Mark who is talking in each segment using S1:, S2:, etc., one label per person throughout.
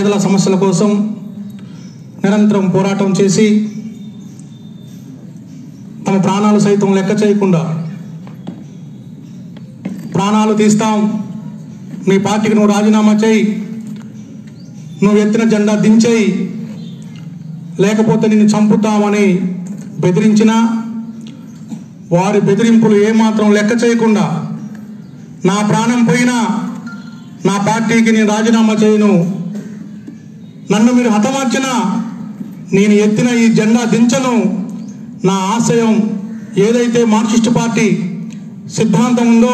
S1: పేదల సమస్యల కోసం నిరంతరం పోరాటం చేసి తమ ప్రాణాలు సైతం లెక్క చేయకుండా ప్రాణాలు తీస్తాం, మీ పార్టీకి నువ్వు రాజీనామా చేయి, నువ్వు ఎత్తిన జెండా దించేయి, లేకపోతే నిన్ను చంపుతామని బెదిరించినా వారి బెదిరింపులు ఏమాత్రం లెక్క చేయకుండా నా ప్రాణం పోయినా నా పార్టీకి నేను రాజీనామా చేయను, నన్ను మీరు హతమార్చినా నేను ఎత్తిన ఈ జెండా దించను, నా ఆశయం ఏదైతే మార్క్సిస్ట్ పార్టీ సిద్ధాంతం ఉందో,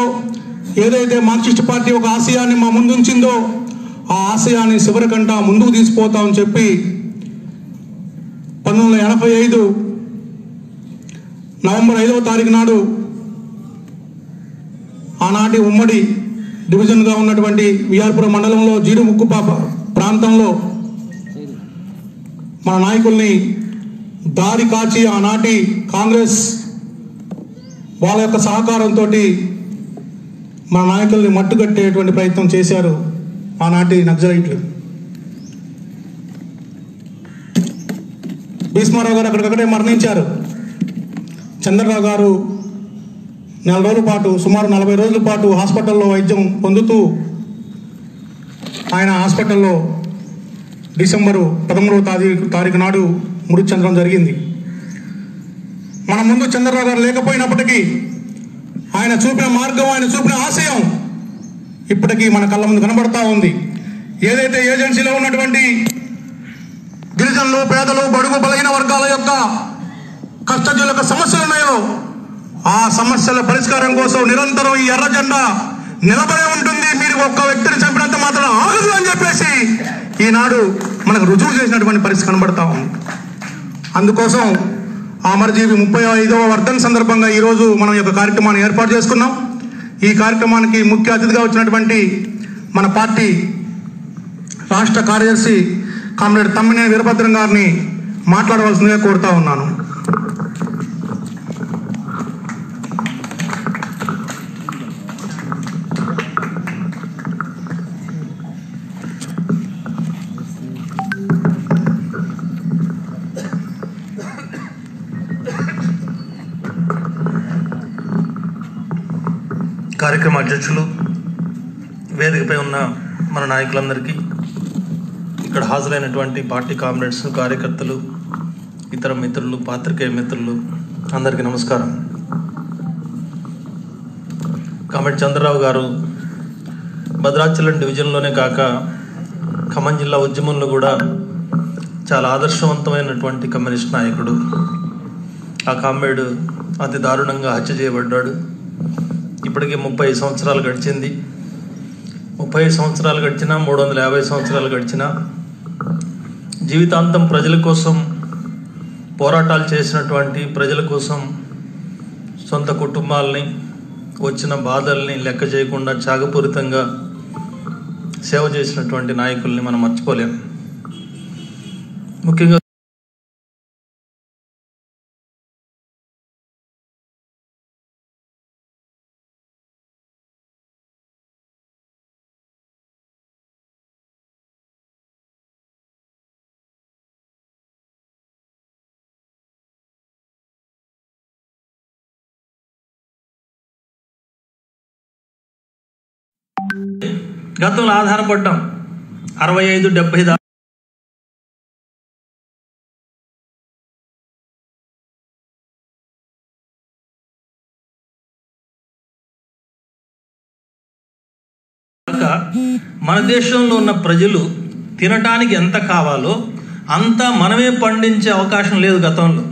S1: ఏదైతే మార్క్సిస్ట్ పార్టీ ఒక ఆశయాన్ని మా ముందుంచిందో ఆ ఆశయాన్ని చివరికంటా ముందుకు తీసుకుపోతామని చెప్పి 1985 నవంబర్ 5వ తారీఖు నాడు ఆనాటి ఉమ్మడి డివిజన్గా ఉన్నటువంటి విఆర్పురం మండలంలో జీడిముక్కు ప్రాంతంలో మన నాయకుల్ని దారి కాచి ఆనాటి కాంగ్రెస్ వాళ్ళ యొక్క సహకారంతో మన నాయకుల్ని మట్టుకట్టేటువంటి ప్రయత్నం చేశారు ఆనాటి నక్సలైట్లు. భీష్మారావు గారు అక్కడికక్కడే మరణించారు. చంద్రరావు గారు నెల రోజుల పాటు, సుమారు 40 రోజుల పాటు హాస్పిటల్లో వైద్యం పొందుతూ ఆయన హాస్పిటల్లో డిసెంబరు 13వ తారీఖు నాడు మృతి చెందడం జరిగింది. మన ముందు చంద్రరావు గారు లేకపోయినప్పటికీ ఆయన చూపిన మార్గం, ఆయన చూపిన ఆశయం ఇప్పటికీ మన కళ్ళ ముందు కనబడతా ఉంది. ఏదైతే ఏజెన్సీలో ఉన్నటువంటి గిరిజనులు, పేదలు, బడుగు బలహీన వర్గాల యొక్క కష్టజీవుల యొక్క సమస్యలు ఉన్నాయో ఆ సమస్యల పరిష్కారం కోసం నిరంతరం ఈ ఎర్ర జెండా నిలబడే ఉంటుంది. మీరు ఒక్క వ్యక్తిని చంపినంత మాత్రం ఆగదు అని చెప్పేసి ఈనాడు మనకు రుజువు చేసినటువంటి పరిస్థితి కనబడతా ఉంది. అందుకోసం అమరజీవి 35వ వర్ధన్ సందర్భంగా ఈరోజు మనం ఈ యొక్క కార్యక్రమాన్ని ఏర్పాటు చేసుకున్నాం. ఈ కార్యక్రమానికి ముఖ్య అతిథిగా వచ్చినటువంటి మన పార్టీ రాష్ట్ర కార్యదర్శి కామ్రేడ్ తమ్మినేని వీరభద్రం గారిని మాట్లాడవలసిందిగా కోరుతా ఉన్నాను.
S2: కార్యక్రమ అధ్యక్షులు, వేదికపై ఉన్న మన నాయకులందరికీ, ఇక్కడ హాజరైనటువంటి పార్టీ కామ్రేడ్స్, కార్యకర్తలు, ఇతర మిత్రులు, పాత్రికేయ మిత్రులు అందరికీ నమస్కారం. కామ్రేడ్ చంద్రరావు గారు భద్రాచలం డివిజన్లోనే కాక ఖమ్మం జిల్లా ఉద్యమంలో కూడా చాలా ఆదర్శవంతమైనటువంటి కమ్యూనిస్ట్ నాయకుడు. ఆ కామ్రేడ్ అతి దారుణంగా హత్య చేయబడ్డాడు. ఇప్పటికే 30 సంవత్సరాలు గడిచింది. 30 సంవత్సరాలు గడిచినా, 350 సంవత్సరాలు గడిచినా జీవితాంతం ప్రజల కోసం పోరాటాలు చేసినటువంటి, ప్రజల కోసం సొంత కుటుంబాలని, వచ్చిన బాధల్ని లెక్క చేయకుండా త్యాగపూరితంగా సేవ చేసినటువంటి నాయకుల్ని మనం మర్చిపోలేము. ముఖ్యంగా గతంలో ఆధారపడ్డాం. 65-70 దాకా మన దేశంలో ఉన్న ప్రజలు తినటానికి ఎంత కావాలో అంత మనమే పండించే అవకాశం లేదు. గతంలో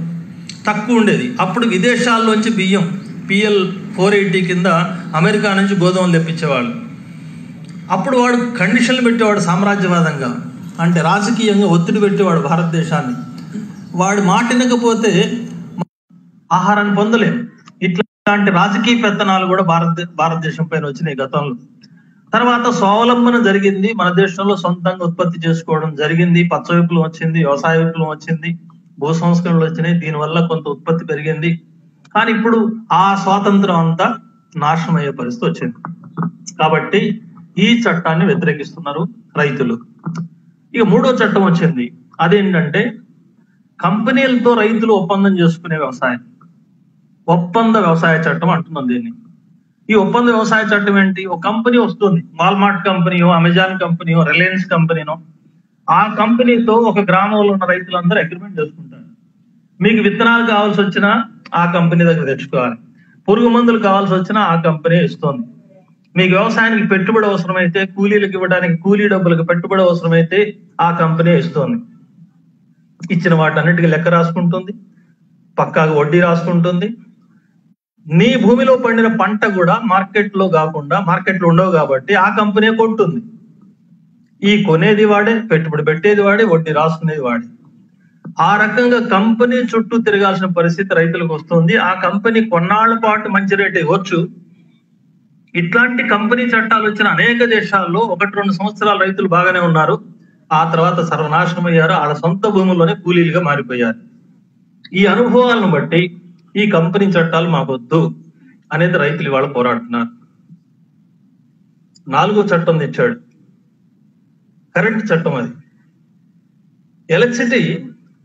S2: తక్కువ ఉండేది. అప్పుడు విదేశాల్లోంచి బియ్యం PL 480 కింద అమెరికా నుంచి గోధుమలు తెప్పించేవాళ్ళు. అప్పుడు వాడు కండిషన్లు పెట్టేవాడు సామ్రాజ్యవాదంగా, అంటే రాజకీయంగా ఒత్తిడి పెట్టేవాడు భారతదేశాన్ని. వాడు మాట వినకపోతే ఆహారాన్ని పొందలేం. ఇట్లాంటి రాజకీయ పెత్తనాలు కూడా భారతదేశం పైన వచ్చినాయి గతంలో. తర్వాత స్వావలంబన జరిగింది. మన దేశంలో సొంతంగా ఉత్పత్తి చేసుకోవడం జరిగింది. పచ్చ విప్లవం వచ్చింది, వ్యవసాయ విప్లవం వచ్చింది, భూ సంస్కరణలు వచ్చినాయి. దీనివల్ల కొంత ఉత్పత్తి పెరిగింది. కానీ ఇప్పుడు ఆ స్వాతంత్రం అంతా నాశనం అయ్యే పరిస్థితి వచ్చింది. కాబట్టి ఈ చట్టాన్ని వ్యతిరేకిస్తున్నారు రైతులు. ఇక మూడో చట్టం వచ్చింది. అదేంటంటే కంపెనీలతో రైతులు ఒప్పందం చేసుకునే వ్యవసాయం, ఒప్పంద వ్యవసాయ చట్టం అంటున్నాం దీన్ని. ఈ ఒప్పంద వ్యవసాయ చట్టం ఏంటి? ఒక కంపెనీ వస్తుంది, వాల్మార్ట్ కంపెనీయో, అమెజాన్ కంపెనీయో, రిలయన్స్ కంపెనీనో, ఆ కంపెనీతో ఒక గ్రామంలో ఉన్న రైతులందరూ అగ్రిమెంట్ చేసుకుంటారు. మీకు విత్తనాలు కావాల్సి వచ్చినా ఆ కంపెనీ దగ్గర తెచ్చుకోవాలి, పురుగు మందులు కావాల్సి వచ్చినా ఆ కంపెనీ ఇస్తుంది. మీకు వ్యవసాయానికి పెట్టుబడి అవసరమైతే, కూలీలకు ఇవ్వడానికి కూలీ డబ్బులకు పెట్టుబడి అవసరమైతే ఆ కంపెనీ ఇస్తుంది. ఇచ్చిన వాటన్నిటికీ లెక్క రాసుకుంటుంది, పక్కాగా వడ్డీ రాసుకుంటుంది. నీ భూమిలో పండిన పంట కూడా మార్కెట్లో ఉండవు కాబట్టి ఆ కంపెనీ కొంటుంది. ఈ కొనేది వాడే, పెట్టుబడి పెట్టేది వాడే, వడ్డీ రాసుకునేది వాడే. ఆ రకంగా కంపెనీ చుట్టూ తిరగాల్సిన పరిస్థితి రైతులకు వస్తుంది. ఆ కంపెనీ కొన్నాళ్ల పాటు మంచి రేట్ ఇవ్వచ్చు. ఇట్లాంటి కంపెనీ చట్టాలు వచ్చిన అనేక దేశాల్లో 1-2 సంవత్సరాలు రైతులు బాగానే ఉన్నారు, ఆ తర్వాత సర్వనాశనం అయ్యారు, వాళ్ళ సొంత భూముల్లోనే కూలీలుగా మారిపోయారు. ఈ అనుభవాలను బట్టి ఈ కంపెనీ చట్టాలు మాకొద్దు అనేది రైతులు ఇవాళ పోరాడుతున్నారు. 4వ చట్టం తెచ్చాడు, కరెంట్ చట్టం. అది ఎలక్ట్రిసిటీ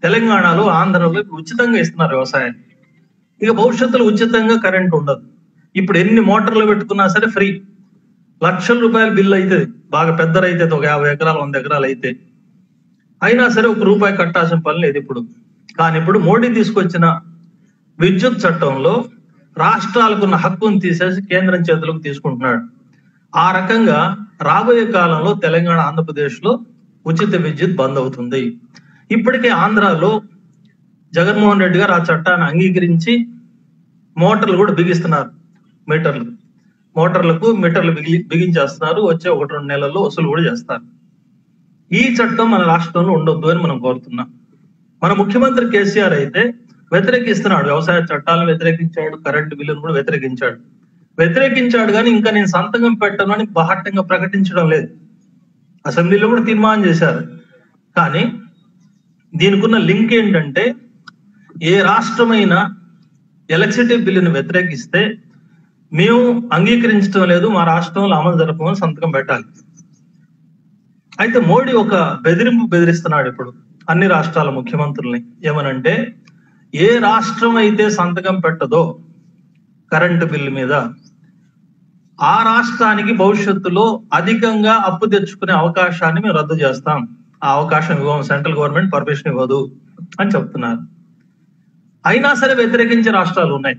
S2: తెలంగాణలో, ఆంధ్రలో ఉచితంగా ఇస్తున్నారు వ్యవసాయానికి. ఇక భవిష్యత్తులో ఉచితంగా కరెంట్ ఉండదు. ఇప్పుడు ఎన్ని మోటార్లు పెట్టుకున్నా సరే ఫ్రీ. లక్షల రూపాయల బిల్లు అవుతుంది, బాగా పెద్ద రైతే, ఒక 50 ఎకరాలు 100 ఎకరాలు అయితే. అయినా సరే ₹1 కట్టాల్సిన పని లేదు ఇప్పుడు. కానీ ఇప్పుడు మోడీ తీసుకొచ్చిన విద్యుత్ చట్టంలో రాష్ట్రాలకున్న హక్కును తీసేసి కేంద్రం చేతులకు తీసుకుంటున్నాడు. ఆ రకంగా రాబోయే కాలంలో తెలంగాణ, ఆంధ్రప్రదేశ్ లో ఉచిత విద్యుత్ బంద్ అవుతుంది. ఇప్పటికే ఆంధ్రాలో జగన్మోహన్ రెడ్డి గారు ఆ చట్టాన్ని అంగీకరించి మోటార్లు కూడా బిగిస్తున్నారు. మీటర్లు బిగించేస్తున్నారు. వచ్చే 1-2 నెలల్లో వసూలు కూడా చేస్తారు. ఈ చట్టం మన రాష్ట్రంలో ఉండొద్దు అని మనం కోరుతున్నాం. మన ముఖ్యమంత్రి కేసీఆర్ అయితే వ్యతిరేకిస్తున్నాడు, వ్యవసాయ చట్టాలను వ్యతిరేకించాడు, కరెంటు బిల్లును కూడా వ్యతిరేకించాడు. కానీ ఇంకా నేను సంతకం పెట్టను అని బాహటంగా ప్రకటించడం లేదు. అసెంబ్లీలో కూడా తీర్మానం చేశారు. కానీ దీనికి ఉన్న లింక్ ఏంటంటే, ఏ రాష్ట్రమైనా ఎలక్ట్రిసిటీ బిల్లును వ్యతిరేకిస్తే మేము అంగీకరించడం లేదు, మా రాష్ట్రంలో అమలు జరపమని సంతకం పెట్టాలి. అయితే మోడీ ఒక బెదిరిస్తున్నాడు ఇప్పుడు అన్ని రాష్ట్రాల ముఖ్యమంత్రుల్ని. ఏమనంటే, ఏ రాష్ట్రం అయితే సంతకం పెట్టదో కరెంటు బిల్లు మీద, ఆ రాష్ట్రానికి భవిష్యత్తులో అధికంగా అప్పు తెచ్చుకునే అవకాశాన్ని మేము రద్దు చేస్తాం, ఆ అవకాశం ఇవ్వం, సెంట్రల్ గవర్నమెంట్ పర్మిషన్ ఇవ్వదు అని చెప్తున్నారు. అయినా సరే వ్యతిరేకించే రాష్ట్రాలు ఉన్నాయి.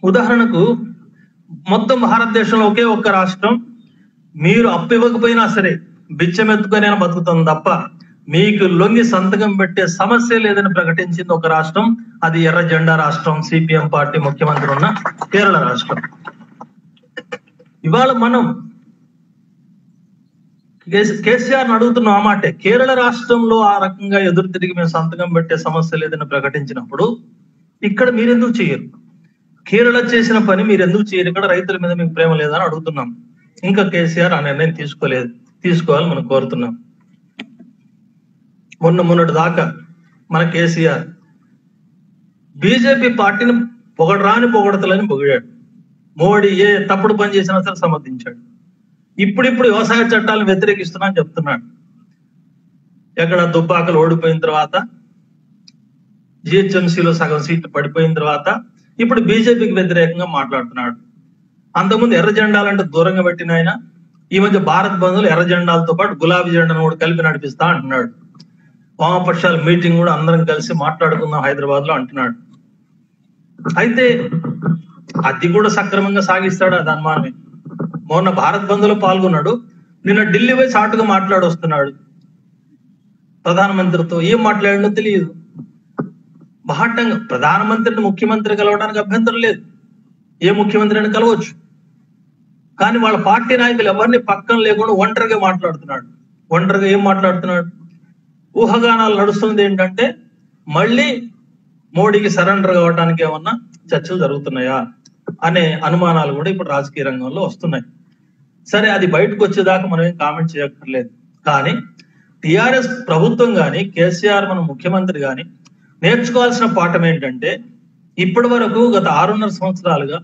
S2: ఉదాహరణకు మొత్తం భారతదేశంలో ఒకే ఒక్క రాష్ట్రం మీరు అప్పు ఇవ్వకపోయినా సరే బిచ్చమెత్తుకొని బతుకుతుంది తప్ప మీకు లొంగి సంతకం పెట్టే సమస్య లేదని ప్రకటించింది ఒక రాష్ట్రం. అది ఎర్ర జెండా రాష్ట్రం, సిపిఎం పార్టీ ముఖ్యమంత్రి ఉన్న కేరళ రాష్ట్రం. ఇవాళ మనం కేసీఆర్ అడుగుతున్న ఆ మాటే, కేరళ రాష్ట్రంలో ఆ రకంగా ఎదురు తిరిగి మేము సంతకం పెట్టే సమస్య లేదని ప్రకటించినప్పుడు ఇక్కడ మీరెందుకు చేయరు? కేరళ చేసిన పని మీరు ఎందుకు చేయరు? ఇక్కడ రైతుల మీద మీకు ప్రేమ లేదని అడుగుతున్నాం. ఇంకా కేసీఆర్ ఆ నిర్ణయం తీసుకోవాలి మనం కోరుతున్నాం. మొన్నటి దాకా మన కేసీఆర్ బీజేపీ పార్టీని పొగడతలని పొగిడాడు. మోడీ ఏ తప్పుడు పని చేసినా సరే సమర్థించాడు. ఇప్పుడు వ్యవసాయ చట్టాలను వ్యతిరేకిస్తున్నా అని చెప్తున్నాడు. ఎక్కడ దుబ్బాకలు ఓడిపోయిన తర్వాత, జిహెచ్ఎంసీలో సగం సీట్లు పడిపోయిన తర్వాత ఇప్పుడు బీజేపీకి వ్యతిరేకంగా మాట్లాడుతున్నాడు. అంతకుముందు ఎర్ర జెండాలంటే దూరంగా పెట్టిన ఆయన ఈ మధ్య భారత్ బంధువులు ఎర్ర జెండాలతో పాటు గులాబీ జెండాను కూడా కలిపి నడిపిస్తా అంటున్నాడు. వామపక్షాల మీటింగ్ కూడా అందరం కలిసి మాట్లాడుకుందాం హైదరాబాద్ లో అంటున్నాడు. అయితే అది కూడా సక్రమంగా సాగిస్తాడు, అది అనుమానమే. మొన్న భారత్ బంధులో పాల్గొన్నాడు, నిన్న ఢిల్లీ పోయి చాటుగా మాట్లాడొస్తున్నాడు ప్రధానమంత్రితో. ఏం మాట్లాడినో తెలియదు. బాహటంగా ప్రధానమంత్రిని ముఖ్యమంత్రి కలవడానికి అభ్యంతరం లేదు, ఏ ముఖ్యమంత్రి అయినా కలవచ్చు. కానీ వాళ్ళ పార్టీ నాయకులు ఎవరిని పక్కన లేకుండా ఒంటరిగా మాట్లాడుతున్నాడు. ఒంటరిగా ఏం మాట్లాడుతున్నాడు? ఊహాగానాలు నడుస్తుంది ఏంటంటే, మళ్ళీ మోడీకి సరెండర్ కావడానికి ఏమన్నా చర్చలు జరుగుతున్నాయా అనే అనుమానాలు కూడా ఇప్పుడు రాజకీయ రంగంలో వస్తున్నాయి. సరే, అది బయటకు వచ్చేదాకా మనం ఏం కామెంట్ చేయక్కర్లేదు. కానీ టిఆర్ఎస్ ప్రభుత్వం కానీ, కేసీఆర్ మన ముఖ్యమంత్రి కానీ నేర్చుకోవాల్సిన పాఠం ఏంటంటే, ఇప్పటి వరకు గత 6.5 సంవత్సరాలుగా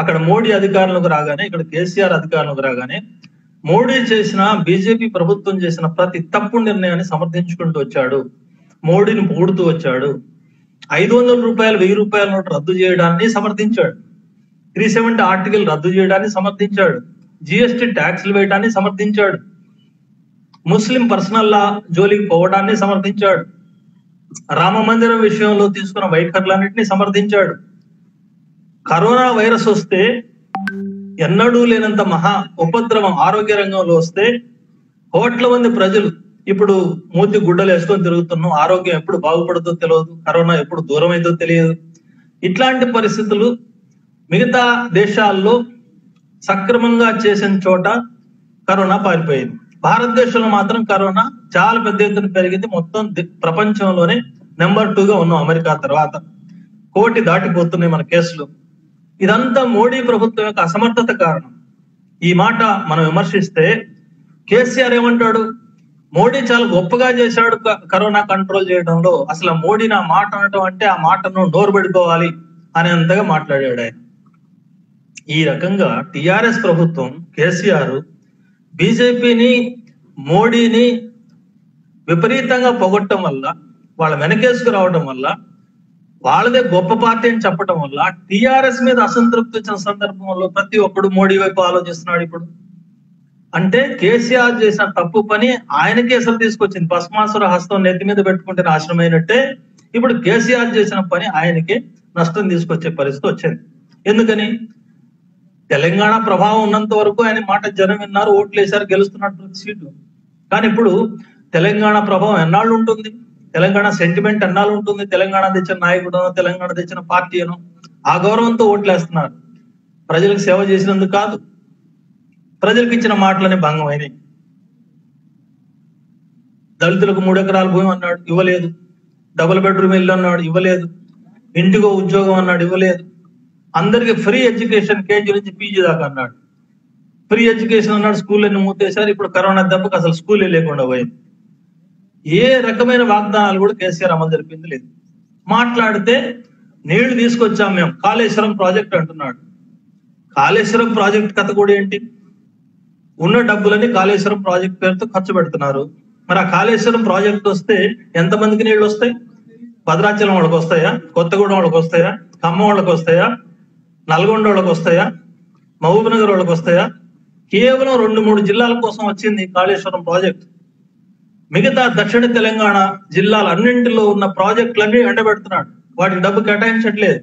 S2: అక్కడ మోడీ అధికారంలోకి రాగానే, ఇక్కడ కేసీఆర్ అధికారంలోకి రాగానే మోడీ చేసిన, బీజేపీ ప్రభుత్వం చేసిన ప్రతి తప్పు నిర్ణయాన్ని సమర్థించుకుంటూ వచ్చాడు. మోడీని పొగుడుతూ వచ్చాడు. 500 రూపాయలు 1000 రూపాయల నోటు రద్దు చేయడాన్ని సమర్థించాడు. 370 ఆర్టికల్ రద్దు చేయడాన్ని సమర్థించాడు. జిఎస్టీ ట్యాక్స్లు వేయడాన్ని సమర్థించాడు. ముస్లిం పర్సనల్ లా జోలికి పోవడాన్ని సమర్థించాడు. రామ మందిరం విషయంలో తీసుకున్న వైఖరులన్నింటినీ సమర్థించాడు. కరోనా వైరస్ వస్తే ఎన్నడూ లేనంత మహా ఉపద్రవం ఆరోగ్య రంగంలో వస్తే కోట్ల మంది ప్రజలు ఇప్పుడు మూతి గుడ్డలు వేసుకొని తిరుగుతున్నాం. ఆరోగ్యం ఎప్పుడు బాగుపడుతుందో తెలియదు, కరోనా ఎప్పుడు దూరం అవుతుందో తెలియదు. ఇట్లాంటి పరిస్థితులు మిగతా దేశాల్లో సక్రమంగా చేసిన చోట కరోనా పారిపోయింది. భారతదేశంలో మాత్రం కరోనా చాలా పెద్ద ఎత్తున పెరిగింది. మొత్తం ప్రపంచంలోనే నెంబర్ 2గా ఉన్నాం అమెరికా తర్వాత. 1 కోటి దాటిపోతున్నాయి మన కేసులు. ఇదంతా మోడీ ప్రభుత్వం యొక్క అసమర్థత కారణం. ఈ మాట మనం విమర్శిస్తే కేసీఆర్ ఏమంటాడు? మోడీ చాలా గొప్పగా చేశాడు కరోనా కంట్రోల్ చేయడంలో. అసలు మోడీ నా మాట అనటం అంటే ఆ మాటను నోరు పెట్టుకోవాలి అనేంతగా మాట్లాడాడు ఆయన. ఈ రకంగా టిఆర్ఎస్ ప్రభుత్వం, కేసీఆర్ బీజేపీని, మోడీని విపరీతంగా పొగట్టడం వల్ల, వాళ్ళ వెనకేసుకు రావడం వల్ల, వాళ్ళదే గొప్ప పార్టీ అని చెప్పడం వల్ల టిఆర్ఎస్ మీద అసంతృప్తి వచ్చిన సందర్భంలో ప్రతి ఒక్కడు మోడీ వైపు ఆలోచిస్తున్నాడు. ఇప్పుడు అంటే కేసీఆర్ చేసిన తప్పు పని ఆయనకే అసలు తీసుకొచ్చింది. భస్మాసుర హస్తం నెత్తి మీద పెట్టుకుంటే నాశనమైనట్టే ఇప్పుడు కేసీఆర్ చేసిన పని ఆయనకే నష్టం తీసుకొచ్చే పరిస్థితి వచ్చింది. ఎందుకని? తెలంగాణ ప్రభావం ఉన్నంత వరకు ఆయన మాట జనం విన్నారు, ఓట్లు వేశారు, గెలుస్తున్నారు ప్రతి సీటు. కానీ ఇప్పుడు తెలంగాణ ప్రభావం ఎన్నాళ్ళు ఉంటుంది? తెలంగాణ సెంటిమెంట్ ఎన్నాళ్ళు ఉంటుంది? తెలంగాణ తెచ్చిన నాయకుడనో, తెలంగాణ తెచ్చిన పార్టీ అనో ఆ గౌరవంతో ఓట్లేస్తున్నారు. ప్రజలకు సేవ చేసినందుకు కాదు, ప్రజలకు ఇచ్చిన మాటలని భంగమైనవి. దళితులకు 3 ఎకరాల భూమి అన్నాడు, ఇవ్వలేదు. డబుల్ బెడ్రూమ్ ఇల్లు అన్నాడు, ఇవ్వలేదు. ఇంటికో ఉద్యోగం అన్నాడు, ఇవ్వలేదు. అందరికి ఫ్రీ ఎడ్యుకేషన్ కేజీ నుంచి పీజీ దాకా అన్నాడు. ఫ్రీ ఎడ్యుకేషన్ అన్నాడు, స్కూళ్ళని మూతేశారు. ఇప్పుడు కరోనా దెబ్బకు అసలు స్కూలే లేకుండా పోయింది. ఏ రకమైన వాగ్దానాలు కూడా కేసీఆర్ అమలు జరిపింది లేదు. మాట్లాడితే నీళ్లు తీసుకొచ్చాం మేము, కాళేశ్వరం ప్రాజెక్ట్ అంటున్నాడు. కాళేశ్వరం ప్రాజెక్ట్ కథ కూడా ఏంటి? ఉన్న డబ్బులని కాళేశ్వరం ప్రాజెక్ట్ పేరుతో ఖర్చు పెడుతున్నారు. మరి ఆ కాళేశ్వరం ప్రాజెక్ట్ వస్తే ఎంతమందికి నీళ్లు వస్తాయి? భద్రాచలం వాళ్ళకి వస్తాయా? కొత్తగూడెం వాళ్ళకి వస్తాయా? ఖమ్మం వాళ్ళకి వస్తాయా? నల్గొండ వాళ్ళకి వస్తాయా? మహబూబ్ నగర్ వాళ్ళకి వస్తాయా? కేవలం 2-3 జిల్లాల కోసం వచ్చింది కాళేశ్వరం ప్రాజెక్ట్. మిగతా దక్షిణ తెలంగాణ జిల్లాలన్నింటిలో ఉన్న ప్రాజెక్టులన్నీ ఎండబెడుతున్నాడు. వాటికి డబ్బు కేటాయించట్లేదు.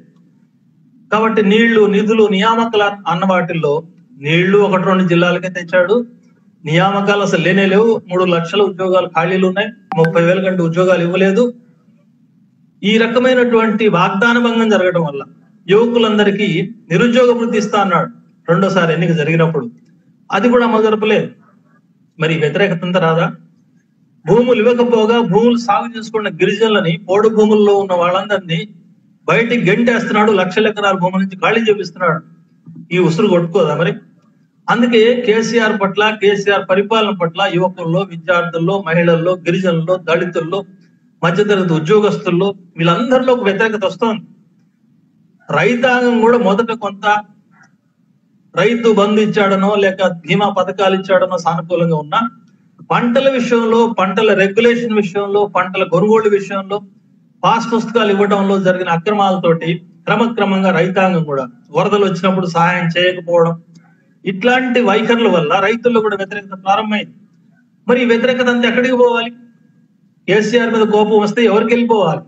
S2: కాబట్టి నీళ్లు, నిధులు, నియామకాలు అన్న వాటిల్లో నీళ్లు 1-2 జిల్లాలకే తెచ్చాడు. నియామకాలు అసలు లేనే లేవు. 3 లక్షల ఉద్యోగాలు ఖాళీలు ఉన్నాయి. 30,000 కంటే ఉద్యోగాలు ఇవ్వలేదు. ఈ రకమైనటువంటి వాగ్దాన భంగం జరగడం వల్ల యువకులందరికీ నిరుద్యోగ వృత్తి ఇస్తా అన్నాడు రెండోసారి ఎన్నిక జరిగినప్పుడు. అది కూడా అమలు జరపలేదు. మరి వ్యతిరేకత అంతా రాదా? భూములు ఇవ్వకపోగా భూములు సాగు చేసుకున్న గిరిజనులని, పోడు భూముల్లో ఉన్న వాళ్ళందరినీ బయటికి గెంటేస్తున్నాడు. లక్షల ఎకరాల భూముల నుంచి ఖాళీ చేపిస్తున్నాడు. ఈ ఉసురు కొట్టుకోదా మరి? అందుకే కేసీఆర్ పట్ల, కేసీఆర్ పరిపాలన పట్ల యువకుల్లో, విద్యార్థుల్లో, మహిళల్లో, గిరిజనుల్లో, దళితుల్లో, మధ్యతరగతి ఉద్యోగస్తుల్లో వీళ్ళందరిలో ఒక వ్యతిరేకత వస్తోంది. రైతాంగం కూడా మొదట కొంత రైతు బంధు ఇచ్చాడనో లేక బీమా పథకాలు ఇచ్చాడనో సానుకూలంగా ఉన్నా, పంటల విషయంలో, పంటల రెగ్యులేషన్ విషయంలో, పంటల కొనుగోలు విషయంలో, పాస్ పుస్తకాలు ఇవ్వడంలో జరిగిన అక్రమాలతోటి క్రమక్రమంగా రైతాంగం కూడా వరదలు వచ్చినప్పుడు సహాయం చేయకపోవడం, ఇట్లాంటి వైఖరుల వల్ల రైతుల్లో కూడా వ్యతిరేకత ప్రారంభమైంది. మరి ఈ వ్యతిరేకత అంతా ఎక్కడికి పోవాలి? కేసీఆర్ మీద కోపం వస్తే ఎవరికి వెళ్ళిపోవాలి?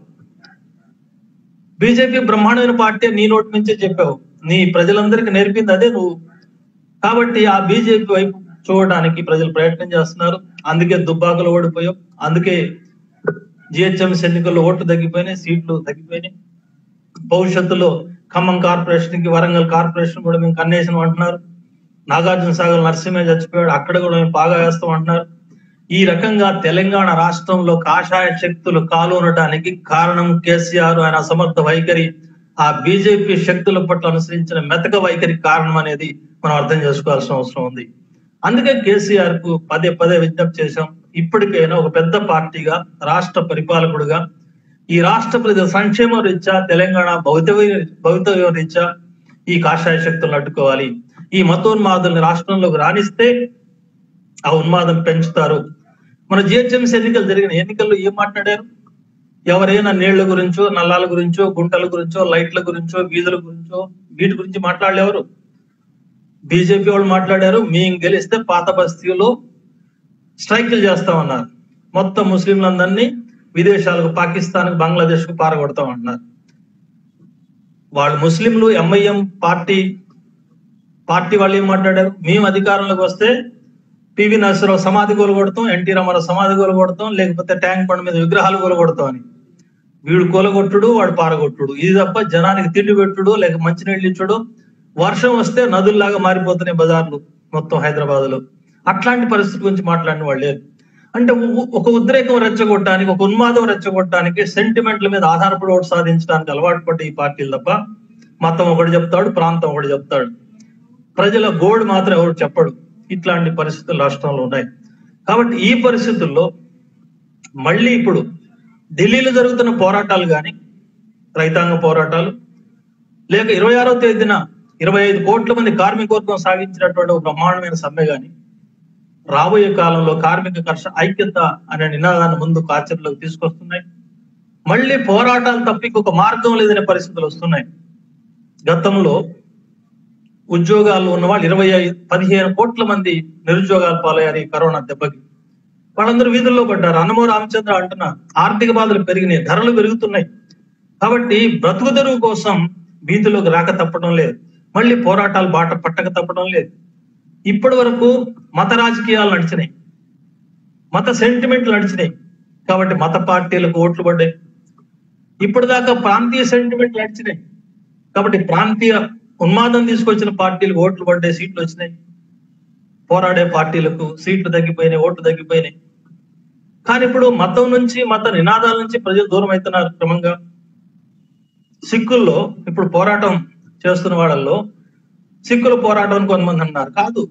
S2: బీజేపీ బ్రహ్మాండమైన పార్టీ నీ నోటి నుంచే చెప్పావు. నీ ప్రజలందరికీ నేర్పింది అదే నువ్వు. కాబట్టి ఆ బీజేపీ వైపు చూడడానికి ప్రజలు ప్రయత్నం చేస్తున్నారు. అందుకే దుబ్బాకలు ఓడిపోయాం. అందుకే జిహెచ్ఎంసీ ఎన్నికల్లో ఓట్లు తగ్గిపోయినాయి, సీట్లు తగ్గిపోయినాయి. భవిష్యత్తులో ఖమ్మం కార్పొరేషన్ కి, వరంగల్ కార్పొరేషన్ కూడా మేము కన్నేసాం అంటున్నారు. నాగార్జున సాగర్ నరసింహ చచ్చిపోయాడు, అక్కడ కూడా మేము బాగా వేస్తాం అంటున్నారు. ఈ రకంగా తెలంగాణ రాష్ట్రంలో కాషాయ శక్తులు కాలునడానికి కారణం కేసీఆర్, ఆయన అసమర్థ వైఖరి, ఆ బీజేపీ శక్తుల పట్ల అనుసరించిన మెతక వైఖరి కారణం అనేది మనం అర్థం చేసుకోవాల్సిన అవసరం ఉంది. అందుకే కేసీఆర్ కు పదే పదే విజ్ఞప్తి చేశాం. ఇప్పటికైనా ఒక పెద్ద పార్టీగా, రాష్ట్ర పరిపాలకుడుగా ఈ రాష్ట్ర ప్రజల సంక్షేమం రీత్యా, తెలంగాణ భవితవ్యం రీత్యా ఈ కాషాయ శక్తులను అడ్డుకోవాలి. ఈ మతోన్మాదుల్ని రాష్ట్రంలోకి రాణిస్తే ఆ ఉన్మాదం పెంచుతారు. మన జిహెచ్ఎంసీ ఎన్నికలు జరిగిన ఎన్నికల్లో ఏం మాట్లాడారు? ఎవరైనా నీళ్ల గురించో, నల్లాల గురించో, గుంటల గురించో, లైట్ల గురించో, వీధుల గురించో, వీటి గురించి మాట్లాడలేవరు. బీజేపీ వాళ్ళు మాట్లాడారు, మేము గెలిస్తే పాత బస్తీలో స్ట్రైకులు చేస్తామన్నారు. మొత్తం ముస్లింలందరినీ విదేశాలకు, పాకిస్తాన్, బంగ్లాదేశ్ కు పారగొడతామన్నారు. వాళ్ళు ముస్లింలు ఎంఐఎం పార్టీ వాళ్ళు ఏం మాట్లాడారు? మేము అధికారంలోకి వస్తే పివి నరసింహరావు సమాధి కూలగొడతాం, ఎన్టీ రామారావు సమాధి కూలగొడతాం, లేకపోతే ట్యాంక్ బండ్ మీద విగ్రహాలు కూలగొడతాం అని. వీడు కూలగొట్టుడు, వాడు పారగొట్టుడు, ఇది తప్ప జనానికి తిండి పెట్టుడు, లేక మంచినీళ్ళు ఇచ్చుడు. వర్షం వస్తే నదుల్లాగా మారిపోతున్నాయి బజార్లు మొత్తం హైదరాబాద్ లో. అట్లాంటి పరిస్థితి గురించి మాట్లాడిన వాళ్ళు లేరు. అంటే ఒక ఉద్రేకం రెచ్చగొట్టడానికి, ఒక ఉన్మాదం రెచ్చగొట్టడానికి, సెంటిమెంట్ల మీద ఆధారపడి ఓటు సాధించడానికి అలవాటు పడ్డ ఈ పార్టీలు తప్ప మతం ఒకటి చెప్తాడు, ప్రాంతం ఒకటి చెప్తాడు, ప్రజల గోడు మాత్రం ఎవరు చెప్పడు. ఇట్లాంటి పరిస్థితులు రాష్ట్రంలో ఉన్నాయి. కాబట్టి ఈ పరిస్థితుల్లో మళ్ళీ ఇప్పుడు ఢిల్లీలో జరుగుతున్న పోరాటాలు కానీ, రైతాంగ పోరాటాలు, లేక 26వ తేదీన 25 కోట్ల మంది కార్మిక వర్గం సాగించినటువంటి ఒక బ్రహ్మాండమైన సమ్మె కానీ, రాబోయే కాలంలో కార్మిక కర్షక ఐక్యత అనే నినాదాన్ని ముందుకు ఆచరణలోకి తీసుకొస్తున్నాయి. మళ్ళీ పోరాటాలు తప్పి ఒక మార్గం లేదనే పరిస్థితులు వస్తున్నాయి. గతంలో ఉద్యోగాల్లో ఉన్న వాళ్ళు 15 కోట్ల మంది నిరుద్యోగాలు పాలయ్యారు ఈ కరోనా దెబ్బకి. వాళ్ళందరూ వీధుల్లో పడ్డారు. అన్నమో రామచంద్ర అంటున్న ఆర్థిక బాధలు పెరిగినాయి, ధరలు పెరుగుతున్నాయి. కాబట్టి బ్రతుకు తెరువు కోసం వీధుల్లోకి రాక తప్పడం లేదు, మళ్ళీ పోరాటాలు బాట పట్టక తప్పడం లేదు. ఇప్పటి వరకు మత రాజకీయాలు నడిచినాయి, మత సెంటిమెంట్లు నడిచినాయి, కాబట్టి మత పార్టీలకు ఓట్లు పడ్డాయి. ఇప్పటిదాకా ప్రాంతీయ సెంటిమెంట్లు నడిచినాయి, కాబట్టి ప్రాంతీయ ఉన్మాదం తీసుకొచ్చిన పార్టీలకు ఓట్లు పడ్డాయి, సీట్లు వచ్చినాయి. పోరాడే పార్టీలకు సీట్లు తగ్గిపోయినాయి, ఓట్లు తగ్గిపోయినాయి. కానీ ఇప్పుడు మతం నుంచి, మత నినాదాల నుంచి ప్రజలు దూరం అవుతున్నారు క్రమంగా. సిక్కుల్లో ఇప్పుడు పోరాటం చేస్తున్న వాళ్ళల్లో సిక్కుల పోరాటం కొంతమంది అన్నారు. కాదు,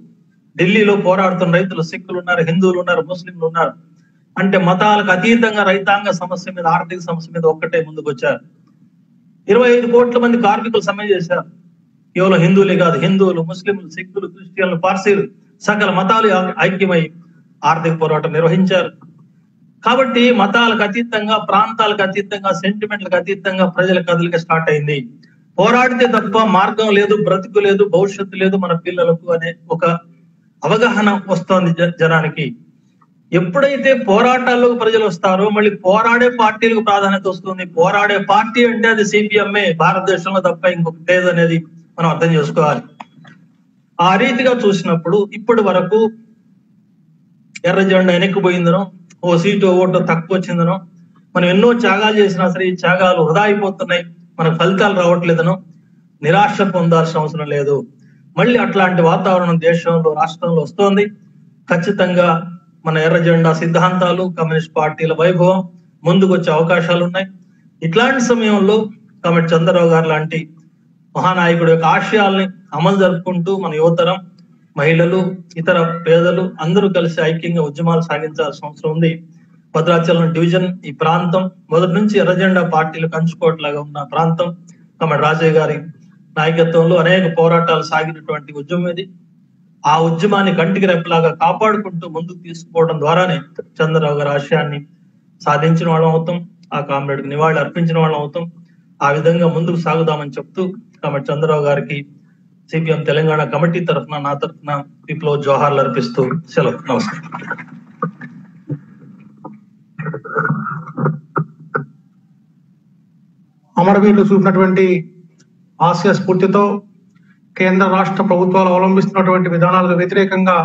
S2: ఢిల్లీలో పోరాడుతున్న రైతులు సిక్కులు ఉన్నారు, హిందువులు ఉన్నారు, ముస్లింలు ఉన్నారు. అంటే మతాలకు అతీతంగా రైతాంగ సమస్య మీద, ఆర్థిక సమస్య మీద ఒక్కటే ముందుకు వచ్చారు. 25 కోట్ల మంది కార్మికులు సమ్మె చేశారు. కేవలం హిందువులే కాదు, హిందువులు, ముస్లింలు, సిక్కులు, క్రిస్టియన్లు, పార్సీలు, సకల మతాలు ఐక్యమై ఆర్థిక పోరాటం నిర్వహించారు. కాబట్టి మతాలకు అతీతంగా, ప్రాంతాలకు అతీతంగా, సెంటిమెంట్లకు అతీతంగా ప్రజల కదలిక స్టార్ట్ అయింది. పోరాడితే తప్ప మార్గం లేదు, బ్రతుకు లేదు, భవిష్యత్తు లేదు మన పిల్లలకు అనే ఒక అవగాహన వస్తోంది జనానికి. ఎప్పుడైతే పోరాటాల్లోకి ప్రజలు వస్తారో మళ్ళీ పోరాడే పార్టీలకు ప్రాధాన్యత వస్తుంది. పోరాడే పార్టీ అంటే అది సిపిఎంఏ భారతదేశంలో తప్ప ఇంకొకటి లేదనేది మనం అర్థం చేసుకోవాలి. ఆ రీతిగా చూసినప్పుడు ఇప్పటి వరకు ఎర్ర జెండా వెనక్కిపోయిందనో, ఓ సీటు ఓటు తక్కువ వచ్చిందనో, మనం ఎన్నో త్యాగాలు చేసినా సరే ఈ త్యాగాలు వృధా అయిపోతున్నాయి, మనకు ఫలితాలు రావట్లేదనో నిరాశ పొందాల్సిన అవసరం లేదు. మళ్ళీ అట్లాంటి వాతావరణం దేశంలో, రాష్ట్రంలో వస్తోంది. ఖచ్చితంగా మన ఎర్ర జెండా సిద్ధాంతాలు, కమ్యూనిస్ట్ పార్టీల వైభవం ముందుకు వచ్చే అవకాశాలు ఉన్నాయి. ఇట్లాంటి సమయంలో కామెట్ చంద్రరావు గారు లాంటి మహానాయకుడు యొక్క ఆశయాల్ని అమలు జరుపుకుంటూ మన యువతరం, మహిళలు, ఇతర పేదలు అందరూ కలిసి ఐక్యంగా ఉద్యమాలు సాగించాల్సిన అవసరం ఉంది. భద్రాచలం డివిజన్ ఈ ప్రాంతం మొదటి నుంచి ఎర్ర జెండా పార్టీలు కంచుకోట్లాగా ఉన్న ప్రాంతం. కామెట్ రాజయ్య గారి నాయకత్వంలో అనేక పోరాటాలు సాగినటువంటి ఉద్యమం ఇది. ఆ ఉద్యమాన్ని కంటికి రెప్పలాగా కాపాడుకుంటూ ముందుకు తీసుకుపోవడం ద్వారానే చంద్రరావు గారి ఆశయాన్ని సాధించిన వాళ్ళం అవుతాం, ఆ కామ్రేడ్కి నివాళి అర్పించిన వాళ్ళం అవుతాం. ఆ విధంగా ముందుకు సాగుదామని చెప్తూ కామెట్ చంద్రరావు గారికి సిపిఎం తెలంగాణ కమిటీ తరఫున, నా తరఫున విప్లవ జోహార్లు అర్పిస్తూ సెలవు. నమస్కారం.
S1: అమరవీరులు చూపినటువంటి ఆశయ స్ఫూర్తితో కేంద్ర రాష్ట్ర ప్రభుత్వాలు అవలంబిస్తున్నటువంటి విధానాలకు వ్యతిరేకంగా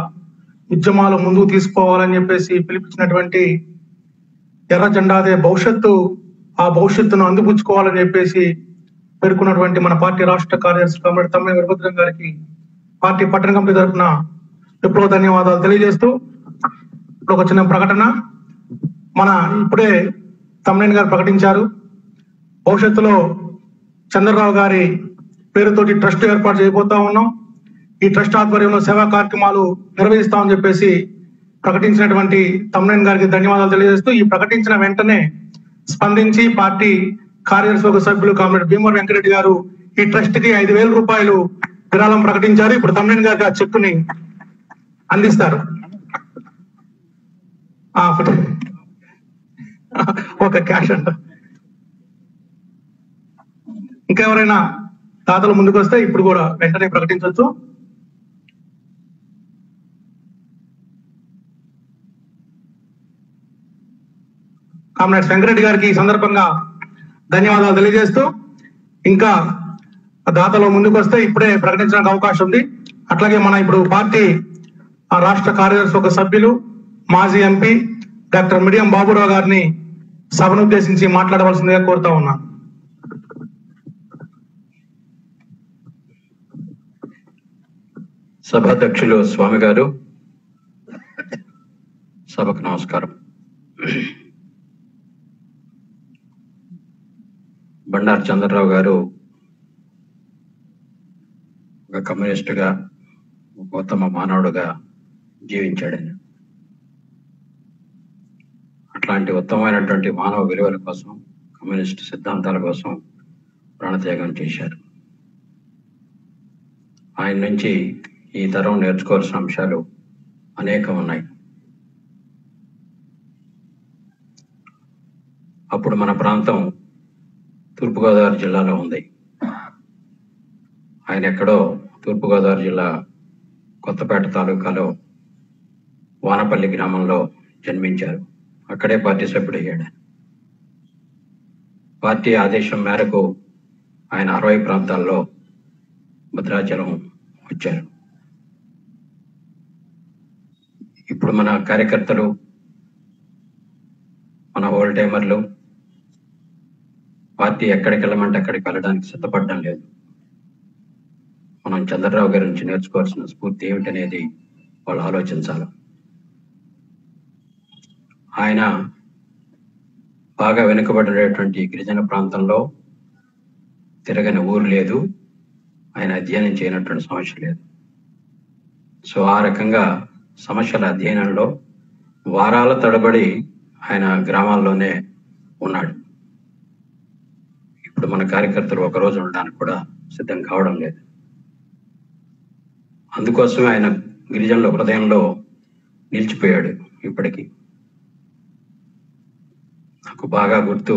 S1: ఉద్యమాలు ముందుకు తీసుకోవాలని చెప్పేసి పిలిపించినటువంటి ఎర్ర జెండాదే భవిష్యత్తు, ఆ భవిష్యత్తును అందిపుచ్చుకోవాలని చెప్పేసి పేర్కొన్నటువంటి మన పార్టీ రాష్ట్ర కార్యదర్శి కామ్రేడ్ తమ్మినేని వీరభద్రం గారికి పార్టీ పట్టణ కమిటీ తరఫున విప్లవ ధన్యవాదాలు తెలియజేస్తూ, ఇప్పుడు ఒక చిన్న ప్రకటన. మన ఇప్పుడే తమ్మినేని గారు ప్రకటించారు, భవిష్యత్తులో చంద్రరావు గారి పేరుతోటి ట్రస్ట్ ఏర్పాటు చేయబోతా ఉన్నాం. ఈ ట్రస్ట్ ఆధ్వర్యంలో సేవా కార్యక్రమాలు నిర్వహిస్తామని చెప్పేసి ప్రకటించినటువంటి తమ్మినేని గారికి ధన్యవాదాలు తెలియజేస్తూ, ఈ ప్రకటించిన వెంటనే స్పందించి పార్టీ కార్యదర్శి సభ్యులు కామ్రేడ్ భీమవరం వెంకరెడ్డి గారు ఈ ట్రస్ట్ కి 5,000 రూపాయలు విరాళం ప్రకటించారు. ఇప్పుడు తమ్మినేని గారికి ఆ చెక్కుని అందిస్తారు. ఓకే, క్యాష్ అంట. ఇంకా ఎవరైనా దాతలు ముందుకు వస్తే ఇప్పుడు కూడా వెంటనే ప్రకటించవచ్చు. కామ్రేడ్ వెంకరెడ్డి గారికి ఈ సందర్భంగా ధన్యవాదాలు తెలియజేస్తూ, ఇంకా దాతలు ముందుకు వస్తే ఇప్పుడే ప్రకటించడానికి అవకాశం ఉంది. అట్లాగే మన ఇప్పుడు పార్టీ రాష్ట్ర కార్యదర్శి ఒక సభ్యులు మాజీ ఎంపీ డాక్టర్ మిడియం బాబురావు గారిని సభను ఉద్దేశించి మాట్లాడవలసిందిగా కోరుతా ఉన్నా.
S3: సభాధ్యక్షులు స్వామి గారు, సభకు నమస్కారం. బండారు చంద్రరావు గారు ఒక కమ్యూనిస్టుగా, ఒక ఉత్తమ మానవుడుగా జీవించాడని, అట్లాంటి ఉత్తమమైనటువంటి మానవ విలువల కోసం, కమ్యూనిస్టు సిద్ధాంతాల కోసం ప్రాణత్యాగం చేశారు. ఆయన నుంచి ఈ తరం నేర్చుకోవాల్సిన అంశాలు అనేకం ఉన్నాయి. అప్పుడు మన ప్రాంతం తూర్పుగోదావరి జిల్లాలో ఉంది. ఆయన ఎక్కడో తూర్పుగోదావరి జిల్లా కొత్తపేట తాలూకాలో వానపల్లి గ్రామంలో జన్మించారు. అక్కడే పార్టీ సభ్యుడయ్యాడు. పార్టీ ఆదేశం మేరకు ఆయన 60 ప్రాంతాల్లో భద్రాచలం వచ్చారు. ఇప్పుడు మన కార్యకర్తలు, మన ఓల్డ్ టైమర్లు పార్టీ ఎక్కడికి వెళ్ళమంటే అక్కడికి వెళ్ళడానికి సిద్ధపడడం లేదు. మనం చంద్రరావు గారి నుంచి నేర్చుకోవాల్సిన స్ఫూర్తి ఏమిటనేది వాళ్ళు ఆలోచించాలి. ఆయన బాగా వెనుకబడినటువంటి గిరిజన ప్రాంతంలో తిరగని ఊరు లేదు, ఆయన అధ్యయనం చేయనటువంటి సమస్య లేదు. సో ఆ రకంగా సమస్యల అధ్యయనంలో వారాల తడబడి ఆయన గ్రామాల్లోనే ఉన్నాడు. ఇప్పుడు మన కార్యకర్తలు ఒకరోజు ఉండడానికి కూడా సిద్ధం కావడం లేదు. అందుకోసమే ఆయన గిరిజనుల హృదయంలో నిలిచిపోయాడు. ఇప్పటికీ నాకు బాగా గుర్తు,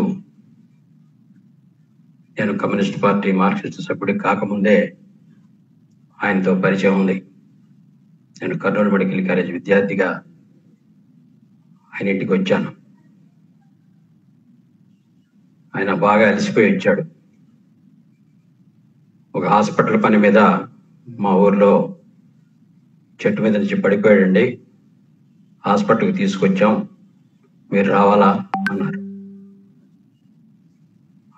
S3: నేను కమ్యూనిస్ట్ పార్టీ మార్క్సిస్ట్ సభ్యుడి కాకముందే ఆయనతో పరిచయం ఉంది. నేను కర్నూలు మెడికల్ కాలేజ్ విద్యార్థిగా ఆయన ఇంటికి వచ్చాను. ఆయన బాగా అలసిపోయి వచ్చాడు. ఒక హాస్పిటల్ పని మీద మా ఊర్లో చెట్టు మీద నుంచి పడిపోయాడండి, హాస్పిటల్కి తీసుకొచ్చాం, మీరు రావాలా అన్నారు.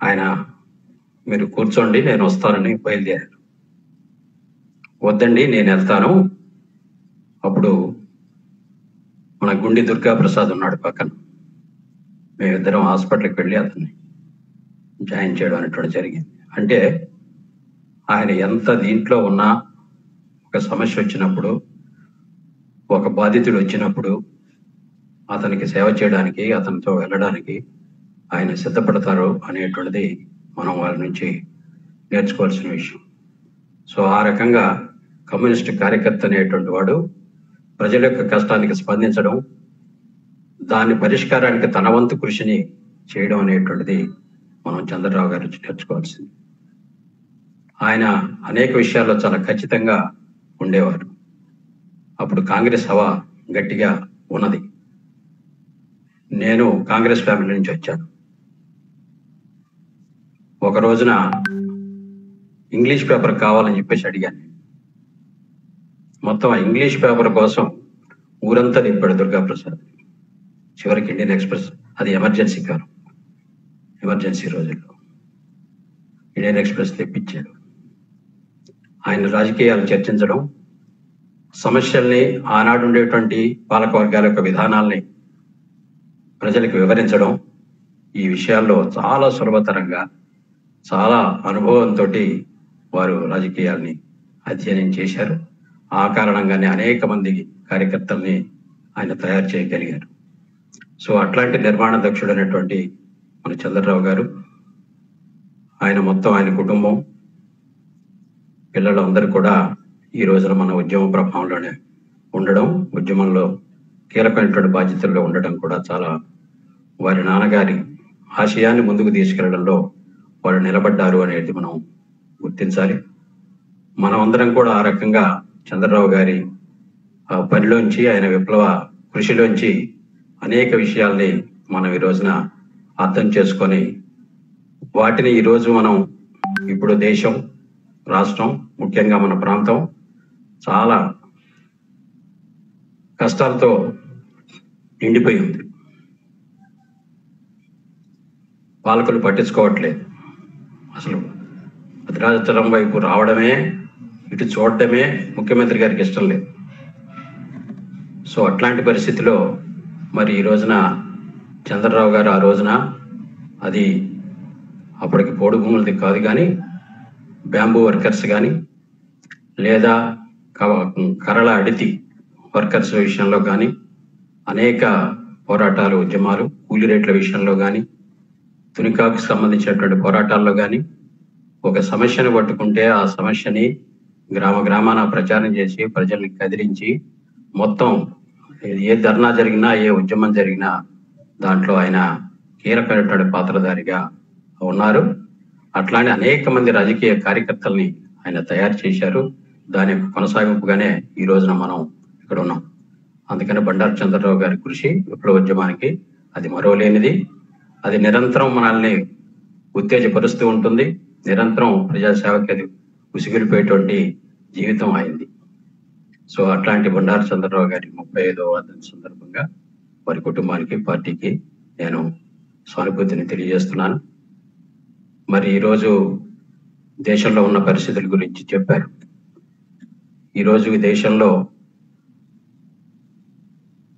S3: ఆయన మీరు కూర్చోండి నేను వస్తానని బయలుదేరారు. వద్దండి నేను వెళ్తాను. అప్పుడు మన గుండి దుర్గా ప్రసాద్ ఉన్నాడు పక్కన. మేమిద్దరం హాస్పిటల్కి వెళ్ళి అతన్ని జాయిన్ చేయడం అనేటువంటి జరిగింది. అంటే ఆయన ఎంత దీంట్లో ఉన్నా, ఒక సమస్య వచ్చినప్పుడు, ఒక బాధితుడు వచ్చినప్పుడు అతనికి సేవ చేయడానికి, అతనితో వెళ్ళడానికి ఆయన సిద్ధపడతారు అనేటువంటిది మనం వాళ్ళ నుంచి నేర్చుకోవాల్సిన విషయం. సో ఆ రకంగా కమ్యూనిస్ట్ కార్యకర్త అనేటువంటి వాడు ప్రజల యొక్క కష్టానికి స్పందించడం, దాని పరిష్కారానికి తన వంతు కృషిని చేయడం అనేటువంటిది మనం చంద్రరావు గారి నుంచి నేర్చుకోవాల్సింది. ఆయన అనేక విషయాల్లో చాలా ఖచ్చితంగా ఉండేవారు. అప్పుడు కాంగ్రెస్ హవా గట్టిగా ఉన్నది. నేను కాంగ్రెస్ ఫ్యామిలీ నుంచి వచ్చాను. ఒక రోజున ఇంగ్లీష్ పేపర్ కావాలని చెప్పేసి అడిగాను. మొత్తం ఇంగ్లీష్ పేపర్ కోసం ఊరంతా నింపాడు దుర్గా ప్రసాద్. చివరికి ఇండియన్ ఎక్స్ప్రెస్, అది ఎమర్జెన్సీ కాదు, ఎమర్జెన్సీ రోజుల్లో ఇండియన్ ఎక్స్ప్రెస్ తెప్పించాడు. ఆయన రాజకీయాలు చర్చించడం, సమస్యల్ని, ఆనాడు ఉండేటువంటి పాలకవర్గాల యొక్క విధానాల్ని ప్రజలకు వివరించడం, ఈ విషయాల్లో చాలా సులభతరంగా, చాలా అనుభవంతో వారు రాజకీయాల్ని అధ్యయనం చేశారు. ఆ కారణంగానే అనేక మంది కార్యకర్తల్ని ఆయన తయారు చేయగలిగారు. సో అట్లాంటి నిర్మాణ దక్షుడు అనేటువంటి మన చంద్రరావు గారు, ఆయన మొత్తం ఆయన కుటుంబం, పిల్లలు అందరూ కూడా ఈ రోజున మన ఉద్యమ ప్రభావంలోనే ఉండడం, ఉద్యమంలో కీలకమైనటువంటి బాధ్యతల్లో ఉండటం కూడా చాలా వారి నాన్నగారి ఆశయాన్ని ముందుకు తీసుకెళ్లడంలో వాళ్ళు నిలబడ్డారు అనేది మనం గుర్తించాలి. మనం అందరం కూడా ఆ రకంగా చంద్రరావు గారి పనిలోంచి, ఆయన విప్లవ కృషిలోంచి అనేక విషయాల్ని మనం ఈ రోజున అర్థం చేసుకొని వాటిని ఈరోజు మనం ఇప్పుడు దేశం, రాష్ట్రం, ముఖ్యంగా మన ప్రాంతం చాలా కష్టాలతో నిండిపోయి ఉంది. పాలకులు పట్టించుకోవట్లేదు. అసలు భద్రాచలం వైపు రావడమే, ఇటు చూడటమే ముఖ్యమంత్రి గారికి ఇష్టం లేదు. సో అట్లాంటి పరిస్థితిలో మరి ఈ రోజున చంద్రరావు గారు ఆ రోజున అది అప్పటికి పోడు భూములది కాదు కానీ బ్యాంబూ వర్కర్స్ కానీ లేదా కర్రల అడితి వర్కర్స్ విషయంలో కానీ అనేక పోరాటాలు, ఉద్యమాలు, కూలీ రేట్ల విషయంలో కానీ, తునికాకు సంబంధించినటువంటి పోరాటాల్లో కానీ ఒక సమస్యను పట్టుకుంటే ఆ సమస్యని గ్రామాన ప్రచారం చేసి ప్రజల్ని కదిలించి మొత్తం ఏ ధర్నా జరిగినా, ఏ ఉద్యమం జరిగినా దాంట్లో ఆయన కీలకమైనటువంటి పాత్రధారిగా ఉన్నారు. అట్లానే అనేక మంది రాజకీయ కార్యకర్తల్ని ఆయన తయారు చేశారు. దాని కొనసాగింపుగానే ఈ రోజున మనం ఇక్కడ ఉన్నాం. అందుకని బండారు చంద్రరావు గారి కృషి విప్లవోద్యమానికి అది మరోలేనిది. అది నిరంతరం మనల్ని ఉత్తేజపరుస్తూ ఉంటుంది. నిరంతరం ప్రజాసేవకి అది ఉసిగిలిపోయేటువంటి జీవితం అయింది. సో అట్లాంటి బండారు చంద్రరావు గారి 35వ వర్ధంతి సందర్భంగా వారి కుటుంబానికి, పార్టీకి నేను సానుభూతిని తెలియజేస్తున్నాను. మరి ఈరోజు దేశంలో ఉన్న పరిస్థితుల గురించి చెప్పారు. ఈరోజు దేశంలో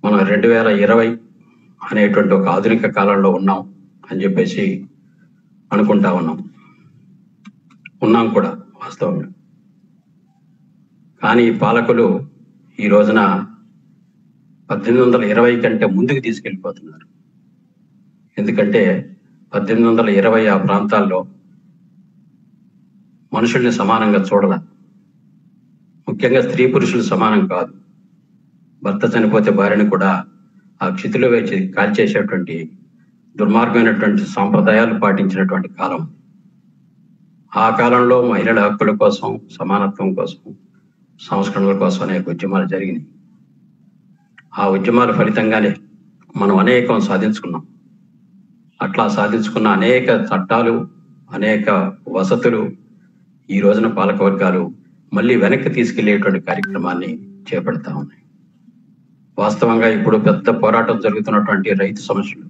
S3: మనం 2020 అనేటువంటి ఒక ఆధునిక కాలంలో ఉన్నాం అని చెప్పేసి అనుకుంటా ఉన్నాం కూడా వాస్తవంగా. కానీ పాలకులు ఈ రోజున 1820 కంటే ముందుకు తీసుకెళ్ళిపోతున్నారు. ఎందుకంటే 1820 ఆ ప్రాంతాల్లో మనుషుల్ని సమానంగా చూడాల. ముఖ్యంగా స్త్రీ పురుషులు సమానం కాదు. భర్త చనిపోతే భార్యని కూడా ఆ క్షితిలో వేసి కాల్చేసేటువంటి దుర్మార్గమైనటువంటి సాంప్రదాయాలు పాటించినటువంటి కాలం. ఆ కాలంలో మహిళల హక్కుల కోసం, సమానత్వం కోసం, సంస్కరణల కోసం అనేక ఉద్యమాలు జరిగినాయి. ఆ ఉద్యమాల ఫలితంగానే మనం అనేకం సాధించుకున్నాం. అట్లా సాధించుకున్న అనేక చట్టాలు, అనేక వసతులు ఈ రోజున పాలక వర్గాలు మళ్ళీ వెనక్కి తీసుకెళ్లేటువంటి కార్యక్రమాన్ని చేపడతా ఉన్నాయి. వాస్తవంగా ఇప్పుడు పెద్ద పోరాటం జరుగుతున్నటువంటి రైతు సమస్యలు,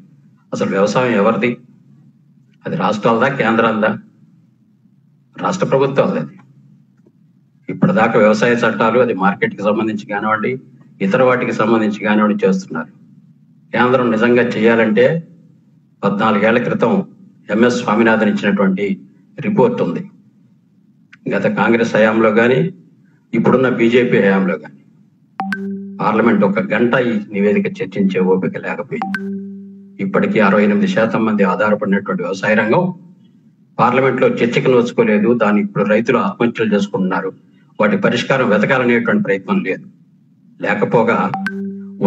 S3: అసలు వ్యవసాయం ఎవరిది? అది రాష్ట్రాలదా, కేంద్రాలదా? రాష్ట్ర ప్రభుత్వాలది. ఇప్పటిదాకా వ్యవసాయ చట్టాలు అది మార్కెట్కి సంబంధించి కానివ్వండి, ఇతర వాటికి సంబంధించి కానివ్వండి చేస్తున్నారు. కేంద్రం నిజంగా చేయాలంటే 14 ఏళ్ల క్రితం ఎంఎస్ స్వామినాథన్ ఇచ్చినటువంటి రిపోర్ట్ ఉంది. గత కాంగ్రెస్ హయాంలో కానీ, ఇప్పుడున్న బీజేపీ హయాంలో కానీ పార్లమెంట్ 1 గంట ఈ నివేదిక చర్చించే ఓపిక లేకపోయింది. ఇప్పటికీ 68% మంది ఆధారపడినటువంటి వ్యవసాయ రంగం పార్లమెంట్లో చర్చకు నోచుకోలేదు. దాన్ని ఇప్పుడు రైతులు ఆత్మహత్యలు చేసుకుంటున్నారు. వాటి పరిష్కారం వెతకాలనేటువంటి ప్రయత్నం లేదు. లేకపోగా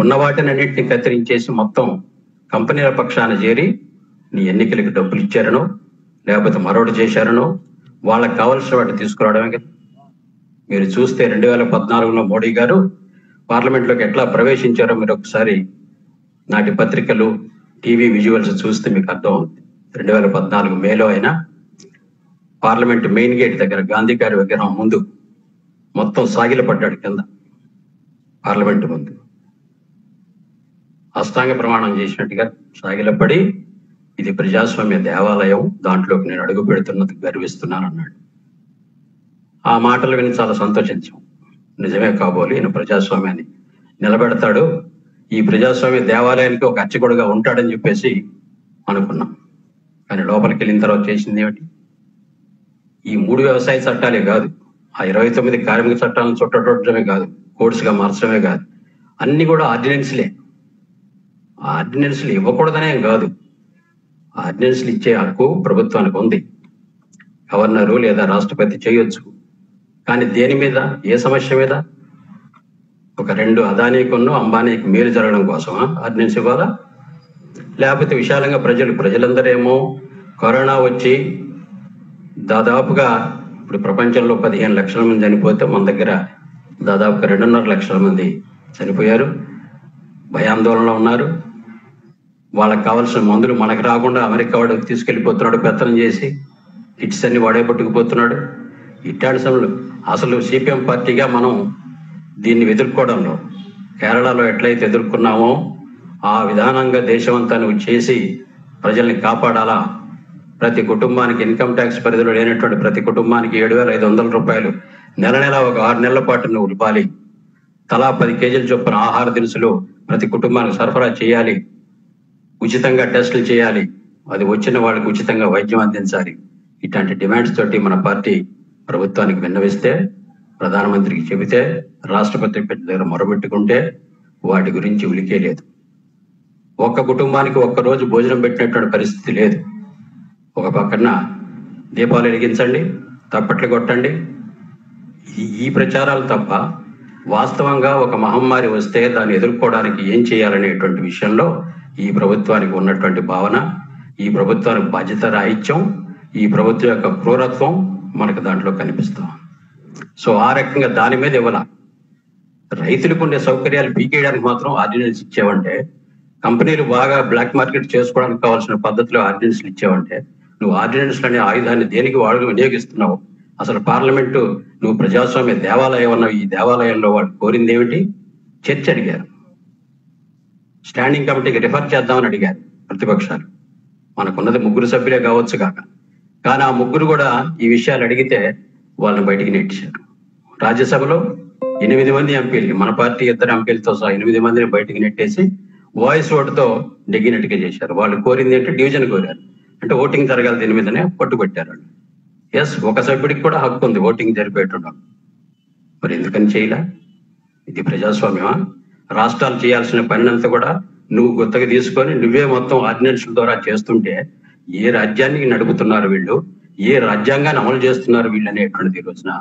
S3: ఉన్న వాటిని అన్నింటినీ కత్తిరించేసి మొత్తం కంపెనీల పక్షాన చేరి నీ ఎన్నికలకు డబ్బులు ఇచ్చారనో లేకపోతే మరొకటి చేశారనో వాళ్ళకి కావాల్సిన వాటిని తీసుకురావడమే కదా. మీరు చూస్తే 2014లో మోడీ గారు పార్లమెంట్లోకి ఎట్లా ప్రవేశించారో మీరు ఒకసారి నాటి పత్రికలు, టీవీ విజువల్స్ చూస్తే మీకు అర్థం అవుతుంది. 2014 మేలో అయినా పార్లమెంట్ మెయిన్ గేట్ దగ్గర గాంధీ గారి విగ్రహం ముందు మొత్తం సాగిలపడ్డాడు కింద. పార్లమెంట్ ముందు అష్టాంగ ప్రమాణం చేసినట్టుగా సాగిలపడి ఇది ప్రజాస్వామ్య దేవాలయం, దాంట్లోకి నేను అడుగు పెడుతున్నది గర్విస్తున్నాను అన్నాడు. ఆ మాటలు విని చాలా సంతోషించాం. నిజమే కాబోలు, ఈయన ప్రజాస్వామ్యాన్ని నిలబెడతాడు, ఈ ప్రజాస్వామ్య దేవాలయానికి ఒక అర్చకుడుగా ఉంటాడని చెప్పేసి అనుకున్నాం. కానీ లోపలికి వెళ్ళిన తర్వాత చేసింది ఏమిటి? ఈ 3 వ్యవసాయ చట్టాలే కాదు, ఆ 29 కార్మిక చట్టాలను చుట్టడమే కాదు, కోర్సుగా మార్చడమే కాదు, అన్ని కూడా ఆర్డినెన్స్లే. ఆ ఆర్డినెన్స్లు ఇవ్వకూడదనే కాదు, ఆర్డినెన్స్లు ఇచ్చే హక్కు ప్రభుత్వానికి ఉంది. గవర్నరు లేదా రాష్ట్రపతి చేయొచ్చు. కానీ దేని మీద, ఏ సమస్య మీద? ఒక 2 అదానీకును అంబానీకి మేలు జరగడం కోసమా ఆర్డినెన్స్ ఇవ్వాలా? లేకపోతే విశాలంగా ప్రజలందరేమో కరోనా వచ్చి దాదాపుగా ఇప్పుడు ప్రపంచంలో 15 లక్షల మంది చనిపోతే మన దగ్గర దాదాపుగా 2.5 లక్షల మంది చనిపోయారు, భయాందోళనలో ఉన్నారు. వాళ్ళకి కావాల్సిన మందులు మనకు రాకుండా అమెరికా వాడికి తీసుకెళ్ళిపోతున్నాడు, పెత్తనం చేసి కిట్స్ అన్ని వాడే పట్టుకుపోతున్నాడు. ఇట్లాంటి సమయంలో అసలు సిపిఎం పార్టీగా మనం దీన్ని ఎదుర్కోవడంలో కేరళలో ఎట్లయితే ఎదుర్కొన్నామో ఆ విధానంగా దేశమంతా నువ్వు చేసి ప్రజల్ని కాపాడాలా. ప్రతి కుటుంబానికి ఇన్కమ్ ట్యాక్స్ పరిధిలో లేనటువంటి ప్రతి కుటుంబానికి 7,500 రూపాయలు నెల ఒక 6 నెలల పాటు నువ్వు ఇవ్వాలి. తలా 10 కేజీల చొప్పున ఆహార దినుసులు ప్రతి కుటుంబానికి సరఫరా చేయాలి. ఉచితంగా టెస్టులు చేయాలి. అది వచ్చిన వాళ్ళకి ఉచితంగా వైద్యం అందించాలి. ఇట్లాంటి డిమాండ్స్ తోటి మన పార్టీ ప్రభుత్వానికి విన్నవిస్తే, ప్రధానమంత్రికి చెబితే, రాష్ట్రపతి దగ్గర మొరబెట్టుకుంటే వాటి గురించి ఉలికే లేదు. ఒక్క కుటుంబానికి ఒక్కరోజు భోజనం పెట్టినటువంటి పరిస్థితి లేదు. ఒక పక్కన దీపాలు వెలిగించండి, తప్పట్లు కొట్టండి, ఈ ప్రచారాలు తప్ప వాస్తవంగా ఒక మహమ్మారి వస్తే దాన్ని ఎదుర్కోవడానికి ఏం చేయాలనేటువంటి విషయంలో ఈ ప్రభుత్వానికి ఉన్నటువంటి భావన, ఈ ప్రభుత్వానికి బాధ్యత రాహిత్యం, ఈ ప్రభుత్వం యొక్క క్రూరత్వం మనకు దాంట్లో కనిపిస్తాం. సో ఆ రకంగా దాని మీద ఇవ్వాల. రైతులకు ఉండే సౌకర్యాలు పీకేయడానికి మాత్రం ఆర్డినెన్స్ ఇచ్చేవంటే, కంపెనీలు బాగా బ్లాక్ మార్కెట్ చేసుకోవడానికి కావాల్సిన పద్ధతిలో ఆర్డినెన్స్లు ఇచ్చేవంటే, నువ్వు ఆర్డినెన్స్లు అనే ఆయుధాన్ని దేనికి వాళ్ళు వినియోగిస్తున్నావు? అసలు పార్లమెంటు నువ్వు ప్రజాస్వామ్య దేవాలయం అన్నావు. ఈ దేవాలయంలో వాళ్ళు కోరింది ఏమిటి? చర్చ అడిగారు. స్టాండింగ్ కమిటీకి రిఫర్ చేద్దామని అడిగారు ప్రతిపక్షాలు. మనకున్నది 3 సభ్యులే కావచ్చు కాక, కానీ ఆ 3 కూడా ఈ విషయాలు అడిగితే వాళ్ళని బయటికి నెట్టించారు. రాజ్యసభలో 8 మంది ఎంపీలకి, మన పార్టీ 2 ఎంపీలతో సహా 8 మందిని బయటికి నెట్టేసి వాయిస్ ఓటుతో నెగ్గినట్టుగా చేశారు. వాళ్ళు కోరింది ఏంటంటే డివిజన్ కోరారు. అంటే ఓటింగ్ జరగాలి, దీని మీదనే పట్టుబట్టారు వాళ్ళు. ఎస్, ఒక సభ్యుడికి కూడా హక్కు ఉంది ఓటింగ్ జరిపేయటం. మరి ఎందుకని చేయలే? ఇది ప్రజాస్వామ్యమా? రాష్ట్రాలు చేయాల్సిన పనినంతా కూడా నువ్వు గుత్తగా తీసుకొని నువ్వే మొత్తం ఆర్డినెన్స్ల ద్వారా చేస్తుంటే ఏ రాజ్యాన్ని నడుపుతున్నారు వీళ్ళు, ఏ రాజ్యాంగాన్ని అమలు చేస్తున్నారు వీళ్ళు అనేటువంటిది ఈ రోజున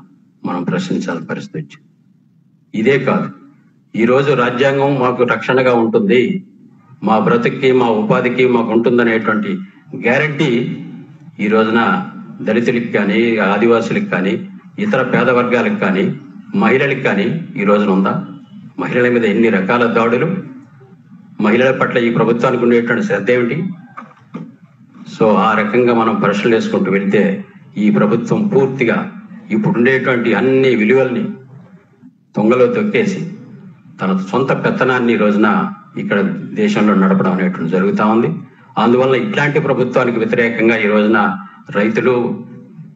S3: మనం ప్రశ్నించాల్సిన పరిస్థితి వచ్చింది. ఇదే కాదు, ఈరోజు రాజ్యాంగం మాకు రక్షణగా ఉంటుంది, మా బ్రతుక్కి మా ఉపాధికి మాకు ఉంటుందనేటువంటి గ్యారంటీ ఈ రోజున దళితులకి కానీ, ఆదివాసులకు కానీ, ఇతర పేద వర్గాలకు కానీ, మహిళలకు కానీ ఈ రోజున ఉందా? మహిళల మీద ఎన్ని రకాల దాడులు, మహిళల పట్ల ఈ ప్రభుత్వానికి ఉండేటువంటి శ్రద్ధ ఏమిటి? సో ఆ రకంగా మనం ప్రశ్నలు వేసుకుంటూ వెళ్తే ఈ ప్రభుత్వం పూర్తిగా ఇప్పుడు ఉండేటువంటి అన్ని విలువల్ని తొంగలో తొక్కేసి తన సొంత పెత్తనాన్ని ఈ రోజున ఇక్కడ దేశంలో నడపడం అనేటువంటి జరుగుతూ ఉంది. అందువల్ల ఇట్లాంటి ప్రభుత్వానికి వ్యతిరేకంగా ఈ రోజున రైతులు,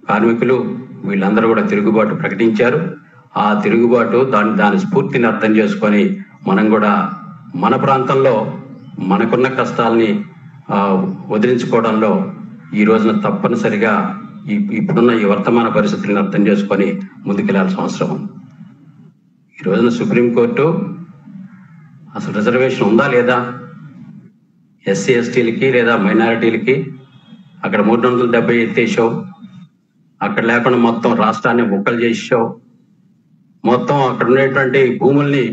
S3: కార్మికులు వీళ్ళందరూ కూడా తిరుగుబాటు ప్రకటించారు. ఆ తిరుగుబాటు దాని స్ఫూర్తిని అర్థం చేసుకొని మనం కూడా మన ప్రాంతంలో మనకున్న కష్టాలని వదిలించుకోవడంలో ఈ రోజున తప్పనిసరిగా ఇప్పుడున్న ఈ వర్తమాన పరిస్థితులను అర్థం చేసుకొని ముందుకెళ్లాల్సిన అవసరం ఉంది. ఈ రోజున సుప్రీంకోర్టు అసలు రిజర్వేషన్ ఉందా లేదా ఎస్సీ ఎస్టీలకి లేదా మైనారిటీలకి? అక్కడ 370 ఎత్తేసావు, అక్కడ లేకుండా మొత్తం రాష్ట్రాన్ని ముక్కలు చేసావు, మొత్తం అక్కడ ఉండేటువంటి భూముల్ని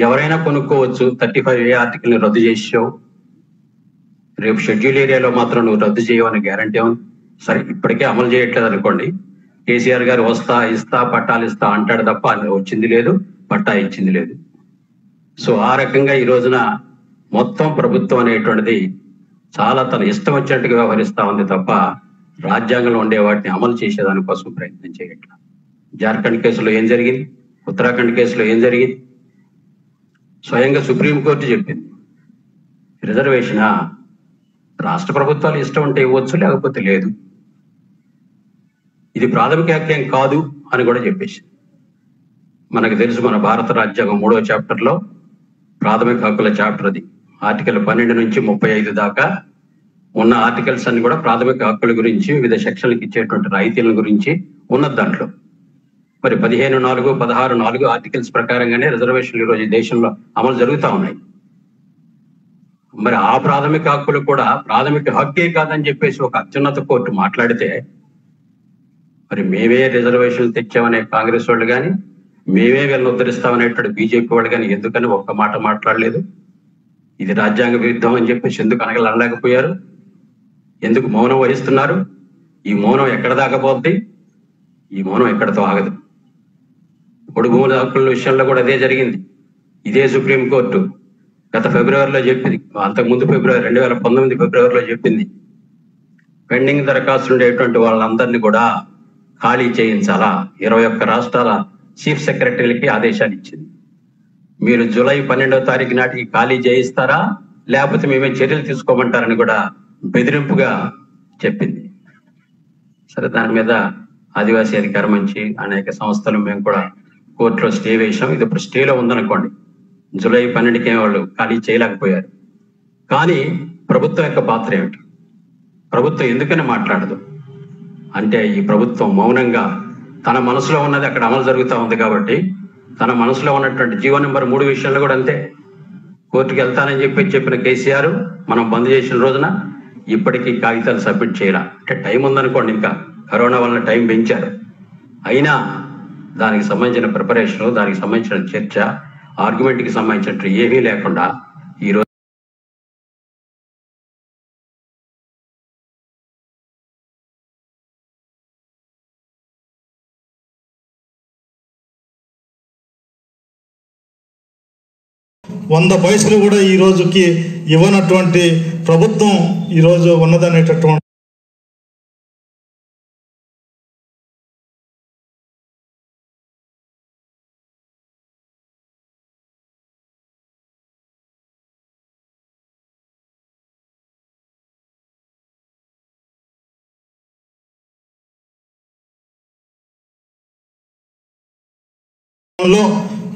S3: ఎవరైనా కొనుక్కోవచ్చు 35A ఆర్టికల్ని రద్దు చేసావు. రేపు షెడ్యూల్ ఏరియాలో మాత్రం నువ్వు రద్దు చేయవని గ్యారంటీ ఉంది. సరే, ఇప్పటికే అమలు చేయట్లేదు అనుకోండి. కేసీఆర్ గారు ఇస్తా పట్టాలు ఇస్తా అంటాడు తప్ప వచ్చింది లేదు, పట్టా ఇచ్చింది లేదు. సో ఆ రకంగా ఈ రోజున మొత్తం ప్రభుత్వం అనేటువంటిది చాలా తన ఇష్టం వచ్చినట్టుగా వ్యవహరిస్తా ఉంది తప్ప రాజ్యాంగంలో ఉండే వాటిని అమలు చేసేదానికోసం ప్రయత్నం చేయట్ల. జార్ఖండ్ కేసులో ఏం జరిగింది, ఉత్తరాఖండ్ కేసులో ఏం జరిగింది? స్వయంగా సుప్రీంకోర్టు చెప్పింది రిజర్వేషనా రాష్ట్ర ప్రభుత్వాలు ఇష్టం ఉంటే ఇవ్వచ్చు, లేకపోతే లేదు. ఇది ప్రాథమిక హక్కేం కాదు అని కూడా చెప్పేసి. మనకు తెలుసు, మన భారత రాజ్యాంగం 3వ చాప్టర్లో ప్రాథమిక హక్కుల చాప్టర్ అది. ఆర్టికల్ 12 నుంచి 35 దాకా ఉన్న ఆర్టికల్స్ అన్ని కూడా ప్రాథమిక హక్కుల గురించి, వివిధ సెక్షన్లకు ఇచ్చేటువంటి రాయితీల గురించి ఉన్నది దాంట్లో. మరి 15(4), 16(4) ఆర్టికల్స్ ప్రకారంగానే రిజర్వేషన్లు ఈరోజు ఈ దేశంలో అమలు జరుగుతూ ఉన్నాయి. మరి ఆ ప్రాథమిక హక్కులు కూడా ప్రాథమిక హక్కే కాదని చెప్పేసి ఒక అత్యున్నత కోర్టు మాట్లాడితే, మరి మేమే రిజర్వేషన్లు తెచ్చామనే కాంగ్రెస్ వాళ్ళు కానీ, మేమే వీళ్ళని ఉద్ధరిస్తామనేటువంటి బీజేపీ వాళ్ళు కానీ ఎందుకని ఒక్క మాట మాట్లాడలేదు? ఇది రాజ్యాంగ విరుద్ధం అని చెప్పేసి ఎందుకు అనలేకపోయారు? ఎందుకు మౌనం వహిస్తున్నారు? ఈ మౌనం ఎక్కడ దాకా పోద్ది? ఈ మౌనం ఎక్కడితో ఆగదు. ఇప్పుడు భూముల హక్కుల విషయంలో కూడా అదే జరిగింది. ఇదే సుప్రీంకోర్టు గత ఫిబ్రవరిలో చెప్పింది, అంతకుముందు 2019 ఫిబ్రవరిలో చెప్పింది, పెండింగ్ దరఖాస్తులు ఉండేటువంటి వాళ్ళందరినీ కూడా ఖాళీ చేయించాలా. 21 రాష్ట్రాల చీఫ్ సెక్రటరీలకి ఆదేశాలు ఇచ్చింది. మీరు జూలై 12వ తారీఖు నాటికి ఖాళీ చేయిస్తారా, లేకపోతే మేమే చర్యలు తీసుకోమంటారని కూడా బెదిరింపుగా చెప్పింది. సరే, దాని మీద ఆదివాసీ అధికార మంచి అనేక సంస్థలు మేము కూడా కోర్టులో స్టే వేసాం. ఇది ఇప్పుడు స్టేలో ఉందనుకోండి, జూలై 12కి వాళ్ళు ఖాళీ చేయలేకపోయారు. కానీ ప్రభుత్వం యొక్క పాత్ర ఏమిటి? ప్రభుత్వం ఎందుకని మాట్లాడదు అంటే, ఈ ప్రభుత్వం మౌనంగా తన మనసులో ఉన్నది అక్కడ అమలు జరుగుతూ ఉంది కాబట్టి, తన మనసులో ఉన్నటువంటి జీవో నెంబర్ 3 విషయంలో కూడా అంతే. కోర్టుకు వెళ్తానని చెప్పిన కేసీఆర్ మనం బంద్ చేసిన రోజున ఇప్పటికీ కాగితాలు సబ్మిట్ చేయాల. అంటే టైం ఉందనుకోండి, ఇంకా కరోనా వలన టైం పెంచారు. అయినా దానికి సంబంధించిన ప్రిపరేషన్, దానికి సంబంధించిన చర్చ, ఆర్గ్యుమెంట్కి సంబంధించినట్టు ఏమీ లేకుండా ఈరోజు
S1: వంద పైసలు కూడా ఈ రోజుకి ఇవ్వనటువంటి ప్రభుత్వం ఈరోజు ఉన్నదనేటటువంటి లో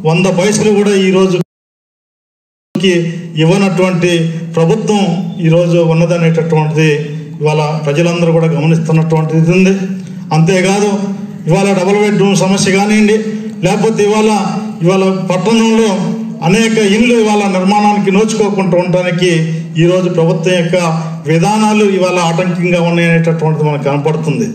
S1: 100 పైసలు కూడా ఈ రోజు ఇవ్వనటువంటి ప్రభుత్వం ఈరోజు ఉన్నదనేటటువంటిది ఇవాళ ప్రజలందరూ కూడా గమనిస్తున్నటువంటిది ఉంది. అంతేకాదు, ఇవాళ డబుల్ బెడ్రూమ్ సమస్య కానివ్వండి, లేకపోతే ఇవాళ పట్టణంలో అనేక ఇళ్ళు ఇవాళ నిర్మాణానికి నోచుకోకుండా ఉండడానికి ఈరోజు ప్రభుత్వం యొక్క విధానాలు ఇవాళ ఆటంకంగా ఉన్నాయనేటటువంటిది మనకు కనపడుతుంది.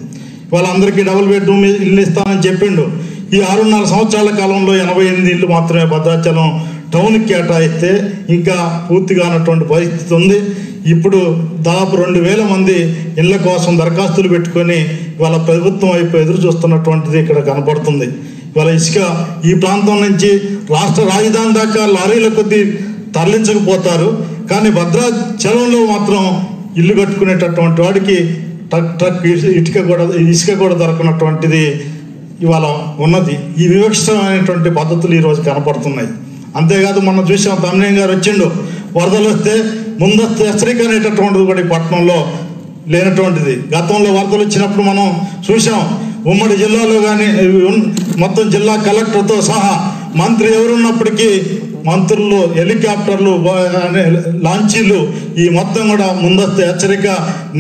S1: ఇవాళ అందరికీ డబుల్ బెడ్రూమ్ ఇల్లు ఇస్తానని చెప్పిండు. ఈ 6.5 సంవత్సరాల కాలంలో 88 ఇళ్ళు మాత్రమే భద్రాచలం టౌన్కి కేటాయిస్తే ఇంకా పూర్తిగా అన్నటువంటి పరిస్థితి ఉంది. ఇప్పుడు దాదాపు 2000 మంది ఇళ్ల కోసం దరఖాస్తులు పెట్టుకొని ఇవాళ ప్రభుత్వం వైపు ఎదురు చూస్తున్నటువంటిది ఇక్కడ కనపడుతుంది. ఇవాళ ఇసుక ఈ ప్రాంతం నుంచి రాష్ట్ర రాజధాని దాకా లారీల కొద్దీ తరలించకపోతారు, కానీ భద్రాచలంలో మాత్రం ఇల్లు కట్టుకునేటటువంటి వాడికి ట్రక్ ఇసుక కూడా దొరకనటువంటిది ఇవాళ ఉన్నది. ఈ వివక్షమైనటువంటి పద్ధతులు ఈరోజు కనపడుతున్నాయి. అంతేకాదు, మనం చూసాం, తమ్మినేని గారు వచ్చిండు, వరదలు వస్తే ముందస్తు హెచ్చరిక అనేటటువంటిది కూడా ఈ పట్టణంలో లేనటువంటిది. గతంలో వరదలు వచ్చినప్పుడు మనం చూసాం, ఉమ్మడి జిల్లాలో కానీ మొత్తం జిల్లా కలెక్టర్తో సహా మంత్రి ఎవరున్నప్పటికీ మంత్రులు, హెలికాప్టర్లు, లాంచీలు ఈ మొత్తం కూడా ముందస్తు హెచ్చరిక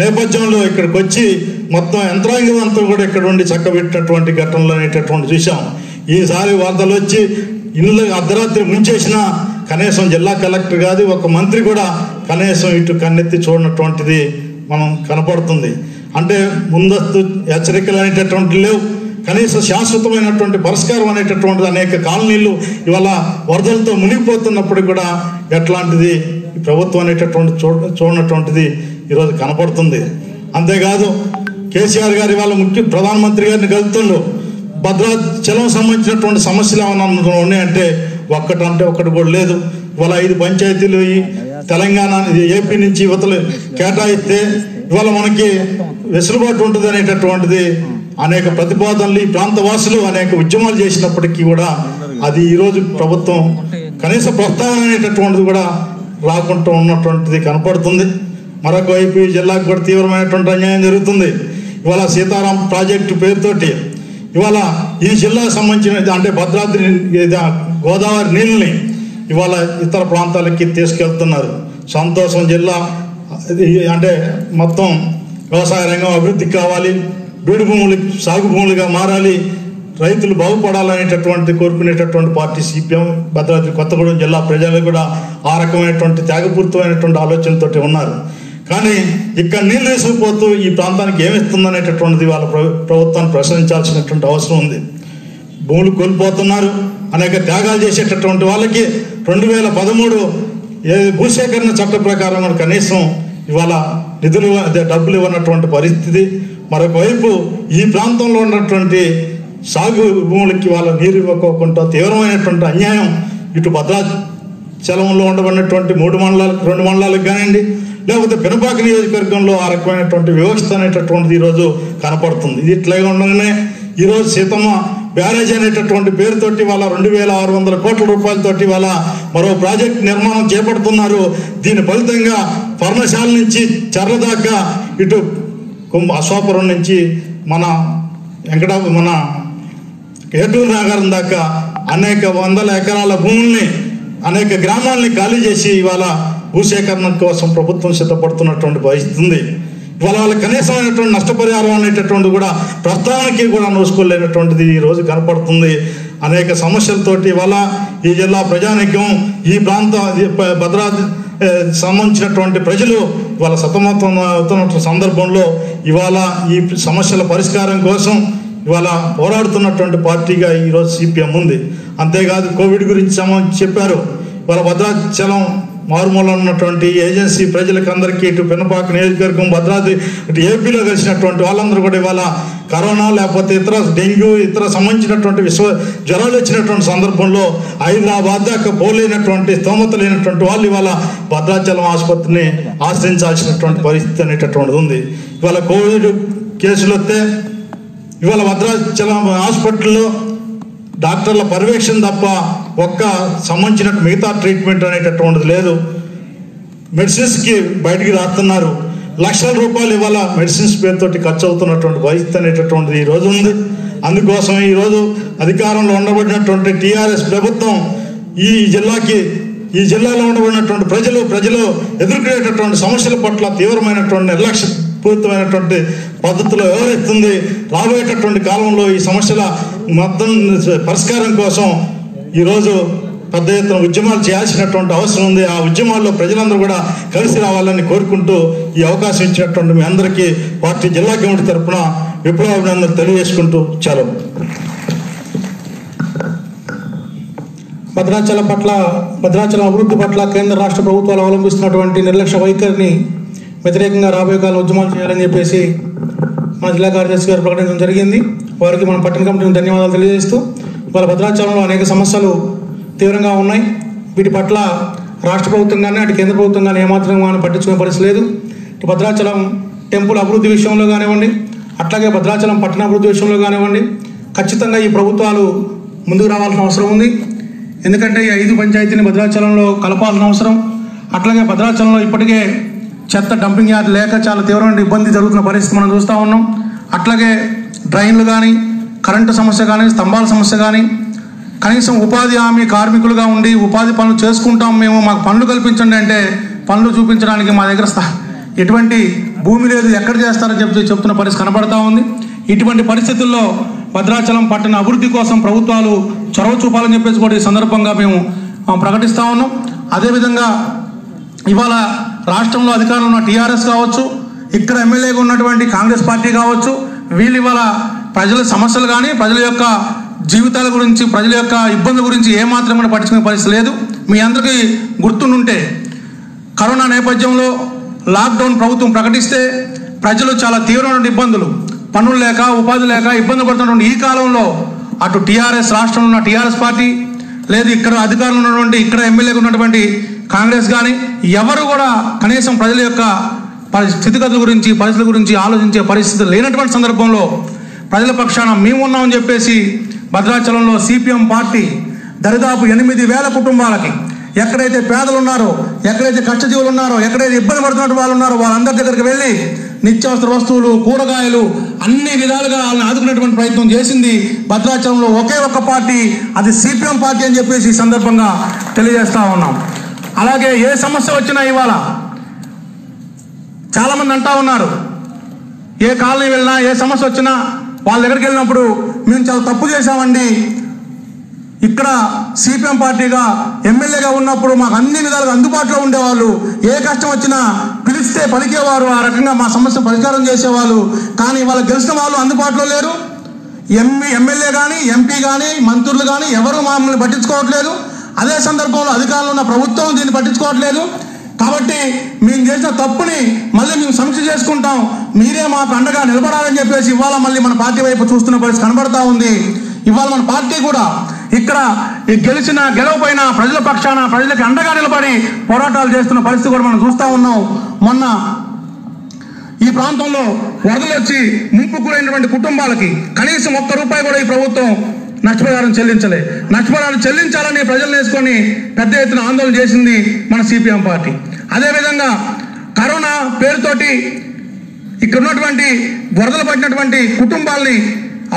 S1: నేపథ్యంలో ఇక్కడికి వచ్చి మొత్తం యంత్రాంగం అంతా కూడా ఇక్కడ ఉండి చక్కబెట్టినటువంటి ఘటనలు అనేటటువంటి చూసాం. ఈసారి వరదలు వచ్చి ఇళ్ళు అర్ధరాత్రి ముంచేసిన కనీసం జిల్లా కలెక్టర్ కాదు, ఒక మంత్రి కూడా కనీసం ఇటు కన్నెత్తి చూడనటువంటిది మనం కనపడుతుంది. అంటే ముందస్తు హెచ్చరికలు అనేటటువంటి లేవు, కనీసం శాశ్వతమైనటువంటి పరిష్కారం అనేటటువంటిది. అనేక కాలనీలు ఇవాళ వరదలతో మునిగిపోతున్నప్పుడు కూడా ఎట్లాంటిది ప్రభుత్వం అనేటటువంటి చూడనటువంటిది ఈరోజు కనపడుతుంది. అంతేకాదు, కేసీఆర్ గారు ఇవాళ ప్రధానమంత్రి గారిని కలుపుతుండ్రు. భద్రాచలం సంబంధించినటువంటి సమస్యలు ఏమైనా ఉన్నాయంటే ఒక్కటి కూడా లేదు. ఇవాళ 5 పంచాయతీలు ఈ తెలంగాణ ఏపీ నుంచి యువతలు కేటాయిస్తే ఇవాళ మనకి వెసులుబాటు ఉంటుంది అనేటటువంటిది అనేక ప్రతిపాదనలు ఈ ప్రాంత వాసులు అనేక ఉద్యమాలు చేసినప్పటికీ కూడా అది ఈరోజు ప్రభుత్వం కనీస ప్రస్తావన అనేటటువంటిది కూడా రాకుండా ఉన్నటువంటిది కనపడుతుంది. మరొక వైపు ఈ జిల్లాకు కూడా తీవ్రమైనటువంటి అన్యాయం జరుగుతుంది. ఇవాళ సీతారాం ప్రాజెక్టు పేరుతోటి ఇవాళ ఈ జిల్లాకు సంబంధించిన అంటే భద్రాద్రి గోదావరి నీళ్ళని ఇవాళ ఇతర ప్రాంతాలకి తీసుకెళ్తున్నారు. సంతోషం. జిల్లా అంటే మొత్తం వ్యవసాయ రంగం అభివృద్ధి కావాలి, బీడు భూములు సాగు భూములుగా మారాలి, రైతులు బాగుపడాలనేటటువంటి కోరుకునేటటువంటి పార్టీ సిపిఎం. భద్రాద్రి కొత్తగూడెం జిల్లా ప్రజలు కూడా ఆ రకమైనటువంటి త్యాగపూరితమైనటువంటి ఆలోచనతోటి ఉన్నారు. కానీ ఇక్కడ నీళ్ళు వేసుకుపోతూ ఈ ప్రాంతానికి ఏమిస్తుందనేటటువంటిది వాళ్ళ ప్రభుత్వాన్ని ప్రశ్నించాల్సినటువంటి అవసరం ఉంది. భూములు కోల్పోతున్నారు. అనేక త్యాగాలు చేసేటటువంటి వాళ్ళకి 2013 భూసేకరణ చట్ట ప్రకారం కనీసం ఇవాళ నిధులు డబ్బులు ఇవ్వనటువంటి పరిస్థితి. మరొక వైపు ఈ ప్రాంతంలో ఉన్నటువంటి సాగు భూములకి వాళ్ళ నీరు ఇవ్వకోకుండా తీవ్రమైనటువంటి అన్యాయం ఇటు భద్రాచలంలో ఉండబడినటువంటి 2 మండలాలకు కానివ్వండి, లేకపోతే పినపాక నియోజకవర్గంలో ఆ రకమైనటువంటి వ్యవస్థ అనేటటువంటిది ఈరోజు కనపడుతుంది. ఇది ఇట్లాగే ఉండగానే ఈరోజు సీతమ్మ బ్యారేజ్ అనేటటువంటి పేరుతోటి వాళ్ళ 2600 కోట్ల రూపాయలతోటి వాళ్ళ మరో ప్రాజెక్ట్ నిర్మాణం చేపడుతున్నారు. దీని ఫలితంగా పర్ణశాల నుంచి చర్ల దాకా, ఇటు అశ్వాపురం నుంచి మన ఏటూరు నగరం దాకా అనేక వందల ఎకరాల భూముల్ని, అనేక గ్రామాలని ఖాళీ చేసి ఇవాళ భూసేకరణ కోసం ప్రభుత్వం సిద్ధపడుతున్నటువంటి పరిస్థితి ఉంది. ఇవాళ వాళ్ళ కనీసమైనటువంటి నష్టపరిహారం అనేటటువంటి కూడా ప్రస్తావనకి కూడా నోసుకోలేనటువంటిది ఈరోజు కనపడుతుంది. అనేక సమస్యలతోటి ఇవాళ ఈ జిల్లా ప్రజానీకం, ఈ ప్రాంత భద్రాద్రి సంబంధించినటువంటి ప్రజలు ఇవాళ సతమతం అవుతున్న సందర్భంలో ఇవాళ ఈ సమస్యల పరిష్కారం కోసం ఇవాళ పోరాడుతున్నటువంటి పార్టీగా ఈరోజు సిపిఎం ఉంది. అంతేకాదు కోవిడ్ గురించి చెప్పారు. ఇవాళ భద్రాచలం మారుమూల ఉన్నటువంటి ఏజెన్సీ ప్రజలకు అందరికీ, ఇటు పినపాక నియోజకవర్గం, భద్రాద్రి, ఇటు ఏపీలో కలిసినటువంటి వాళ్ళందరూ కూడా ఇవాళ కరోనా లేకపోతే ఇతర డెంగ్యూ ఇతర సంబంధించినటువంటి జ్వరాలు వచ్చినటువంటి సందర్భంలో హైదరాబాద్ దాకా పోలేనటువంటి స్తోమత లేనటువంటి వాళ్ళు ఇవాళ భద్రాచలం ఆసుపత్రిని ఆశ్రయించాల్సినటువంటి పరిస్థితి అనేటటువంటిది ఉంది. ఇవాళ కోవిడ్ కేసులు వస్తే ఇవాళ భద్రాచలం హాస్పిటల్లో డాక్టర్ల పర్యవేక్షణ తప్ప ఒక్క సంబంధించిన మిగతా ట్రీట్మెంట్ అనేటటువంటిది లేదు. మెడిసిన్స్కి బయటికి రాస్తున్నారు. లక్షల రూపాయలు ఇవాళ మెడిసిన్స్ పేరుతోటి ఖర్చు అవుతున్నటువంటి పరిస్థితి అనేటటువంటిది ఈరోజు ఉంది. అందుకోసం ఈరోజు అధికారంలో ఉండబడినటువంటి టీఆర్ఎస్ ప్రభుత్వం ఈ జిల్లాలో ఉండబడినటువంటి ప్రజలు ఎదుర్కొనేటటువంటి సమస్యల పట్ల తీవ్రమైనటువంటి నిర్లక్ష్యపూరితమైనటువంటి పద్ధతిలో వ్యవహరిస్తుంది. రాబోయేటటువంటి కాలంలో ఈ సమస్యల మొత్తం పరిష్కారం కోసం ఈరోజు పెద్ద ఎత్తున ఉద్యమాలు చేయాల్సినటువంటి అవసరం ఉంది. ఆ ఉద్యమాల్లో ప్రజలందరూ కూడా కలిసి రావాలని కోరుకుంటూ ఈ అవకాశం ఇచ్చినటువంటి మీ అందరికీ పార్టీ జిల్లా కమిటీ తరఫున విప్లవాభినందనలు తెలియజేసుకుంటూ సెలవు. భద్రాచలం అభివృద్ధి పట్ల కేంద్ర రాష్ట్ర ప్రభుత్వాలు అవలంబిస్తున్నటువంటి నిర్లక్ష్య వైఖరిని వ్యతిరేకంగా రాబోయే కాలం ఉద్యమాలు చేయాలని చెప్పేసి మన జిల్లా కార్యదర్శి గారు ప్రకటించడం జరిగింది. వారికి మన పట్టణ కమిటీని ధన్యవాదాలు తెలియజేస్తూ, వాళ్ళ భద్రాచలంలో అనేక సమస్యలు తీవ్రంగా ఉన్నాయి. వీటి పట్ల రాష్ట్ర ప్రభుత్వం కానీ అటు కేంద్ర ప్రభుత్వం కానీ ఏమాత్రం కానీ పట్టించుకునే పరిస్థితి లేదు. ఇటు భద్రాచలం టెంపుల్ అభివృద్ధి విషయంలో కానివ్వండి, అట్లాగే భద్రాచలం పట్టణ అభివృద్ధి విషయంలో కానివ్వండి, ఖచ్చితంగా ఈ ప్రభుత్వాలు ముందుకు రావాల్సిన అవసరం ఉంది. ఎందుకంటే ఈ 5 పంచాయతీని భద్రాచలంలో కలపాల్సిన అవసరం, అట్లాగే భద్రాచలంలో ఇప్పటికే చెత్త డంపింగ్ యార్డ్ లేక చాలా తీవ్రమైన ఇబ్బంది జరుగుతున్న పరిస్థితి మనం చూస్తూ ఉన్నాం. అట్లాగే డ్రైన్లు కానీ, కరెంటు సమస్య కానీ, స్తంభాల సమస్య కానీ, కనీసం ఉపాధి హామీ కార్మికులుగా ఉండి ఉపాధి పనులు చేసుకుంటాం మేము, మాకు పనులు కల్పించండి అంటే పనులు చూపించడానికి మా దగ్గర ఎటువంటి భూమి లేదు, ఎక్కడ చేస్తారని చెప్తున్న పరిస్థితి కనబడతా ఉంది. ఇటువంటి పరిస్థితుల్లో భద్రాచలం పట్టణ అభివృద్ధి కోసం ప్రభుత్వాలు చొరవ చూపాలని చెప్పేసి కూడా ఈ సందర్భంగా మేము ప్రకటిస్తూ ఉన్నాం. అదేవిధంగా ఇవాళ రాష్ట్రంలో అధికారంలో ఉన్న టీఆర్ఎస్ కావచ్చు, ఇక్కడ ఎమ్మెల్యేగా ఉన్నటువంటి కాంగ్రెస్ పార్టీ కావచ్చు, వీళ్ళు ఇవాళ ప్రజల సమస్యలు కానీ, ప్రజల యొక్క జీవితాల గురించి, ప్రజల యొక్క ఇబ్బందుల గురించి ఏమాత్రం కూడా పట్టించుకునే పరిస్థితి లేదు. మీ అందరికీ గుర్తుండుంటే కరోనా నేపథ్యంలో లాక్డౌన్ ప్రభుత్వం ప్రకటిస్తే ప్రజలు చాలా తీవ్రమైన ఇబ్బందులు, పనులు లేక, ఉపాధి లేక ఇబ్బంది పడుతున్నటువంటి ఈ కాలంలో అటు టీఆర్ఎస్ రాష్ట్రంలో ఉన్న టీఆర్ఎస్ పార్టీ, లేదు ఇక్కడ అధికారంలో ఉన్నటువంటి ఇక్కడ ఎమ్మెల్యేగా ఉన్నటువంటి కాంగ్రెస్ కానీ ఎవరు కూడా కనీసం ప్రజల యొక్క స్థితిగతుల గురించి, పరిస్థితుల గురించి ఆలోచించే పరిస్థితి లేనటువంటి సందర్భంలో ప్రజల పక్షాన మేము ఉన్నామని చెప్పేసి భద్రాచలంలో సిపిఎం పార్టీ దరిదాపు 8,000 కుటుంబాలకి, ఎక్కడైతే పేదలు ఉన్నారో, ఎక్కడైతే కష్టజీవులు ఉన్నారో, ఎక్కడైతే ఇబ్బంది పడుతున్న వాళ్ళు ఉన్నారో వాళ్ళందరి దగ్గరికి వెళ్ళి నిత్యావసర వస్తువులు, కూరగాయలు అన్ని విధాలుగా వాళ్ళని ఆదుకునేటువంటి ప్రయత్నం చేసింది భద్రాచలంలో ఒకే ఒక్క పార్టీ, అది సిపిఎం పార్టీ అని చెప్పేసి ఈ సందర్భంగా తెలియజేస్తా ఉన్నాం. అలాగే ఏ సమస్య వచ్చినా ఇవాళ చాలామంది అంటా ఉన్నారు, ఏ కాలనీ వెళ్ళినా ఏ సమస్య వచ్చినా వాళ్ళ దగ్గరికి వెళ్ళినప్పుడు మేము చాలా తప్పు చేశామండి, ఇక్కడ సిపిఎం పార్టీగా ఎమ్మెల్యేగా ఉన్నప్పుడు మాకు అన్ని విధాలుగా అందుబాటులో ఉండేవాళ్ళు, ఏ కష్టం వచ్చినా పిలిస్తే పలికేవారు, ఆ రకంగా మా సమస్య పరిష్కారం చేసేవాళ్ళు, కానీ ఇవాళ గెలిచిన వాళ్ళు అందుబాటులో లేరు. ఎమ్మెల్యే కానీ, ఎంపీ కానీ, మంత్రులు కానీ ఎవరు మమ్మల్ని పట్టించుకోవట్లేదు. అదే సందర్భంలో అధికారంలో ఉన్న ప్రభుత్వం దీన్ని పట్టించుకోవట్లేదు. కాబట్టి మేము చేసిన తప్పుని మళ్ళీ మేము సమీక్ష చేసుకుంటాం, మీరే మాకు అండగా నిలబడాలని చెప్పేసి ఇవాళ మళ్ళీ మన పార్టీ వైపు చూస్తున్న పరిస్థితి కనబడతా ఉంది. ఇవాళ మన పార్టీ కూడా ఇక్కడ గెలవపోయిన ప్రజల పక్షాన ప్రజలకు అండగా నిలబడి పోరాటాలు చేస్తున్న పరిస్థితి కూడా మనం చూస్తూ ఉన్నాం. మొన్న ఈ ప్రాంతంలో వరదలు వచ్చి ముంపు గురైనటువంటి కుటుంబాలకి కనీసం ₹1 కూడా ఈ ప్రభుత్వం నష్టపరిహారం చెల్లించలే. నష్టపరిహారం చెల్లించాలని ప్రజలు వేసుకొని పెద్ద ఎత్తున ఆందోళన చేసింది మన సిపిఎం పార్టీ. అదేవిధంగా కరోనా పేరుతోటి ఇక్కడ ఉన్నటువంటి వరదలు పడినటువంటి కుటుంబాల్ని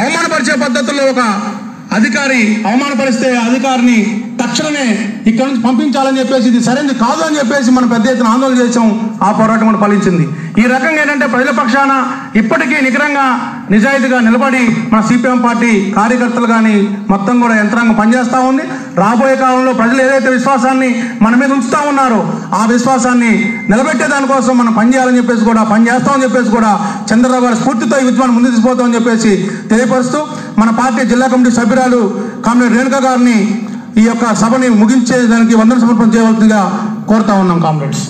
S1: అవమానపరిచే పద్ధతుల్లో ఒక అధికారి అవమానపరిస్తే అధికారిని తక్షణమే ఇక్కడ నుంచి పంపించాలని చెప్పేసి, ఇది సరైనది కాదు అని చెప్పేసి మనం పెద్ద ఎత్తున ఆందోళన చేసాం. ఆ పోరాటం కూడా ఫలించింది. ఈ రకంగా ఏంటంటే ప్రజల పక్షాన ఇప్పటికీ నికరంగా నిజాయితీగా నిలబడి మన సిపిఎం పార్టీ కార్యకర్తలు కానీ మొత్తం కూడా యంత్రాంగం పనిచేస్తూ ఉంది. రాబోయే కాలంలో ప్రజలు ఏదైతే విశ్వాసాన్ని మన మీద ఉంచుతా ఉన్నారో ఆ విశ్వాసాన్ని నిలబెట్టే దానికోసం మనం పనిచేయాలని చెప్పేసి కూడా పనిచేస్తామని చెప్పేసి కూడా చంద్రబాబు గారి స్ఫూర్తితో ఈ ఉద్యమాన్ని ముందుకు తీసుకుపోతామని చెప్పేసి తెలియపరుస్తూ మన పార్టీ జిల్లా కమిటీ సభ్యురాలు కామ్రేడ్ రేణుక గారిని ఈ యొక్క సభని ముగించేదానికి వందన సమర్పణ చేయవలసిందిగా కోరుతా ఉన్నాం. కామ్రేడ్స్.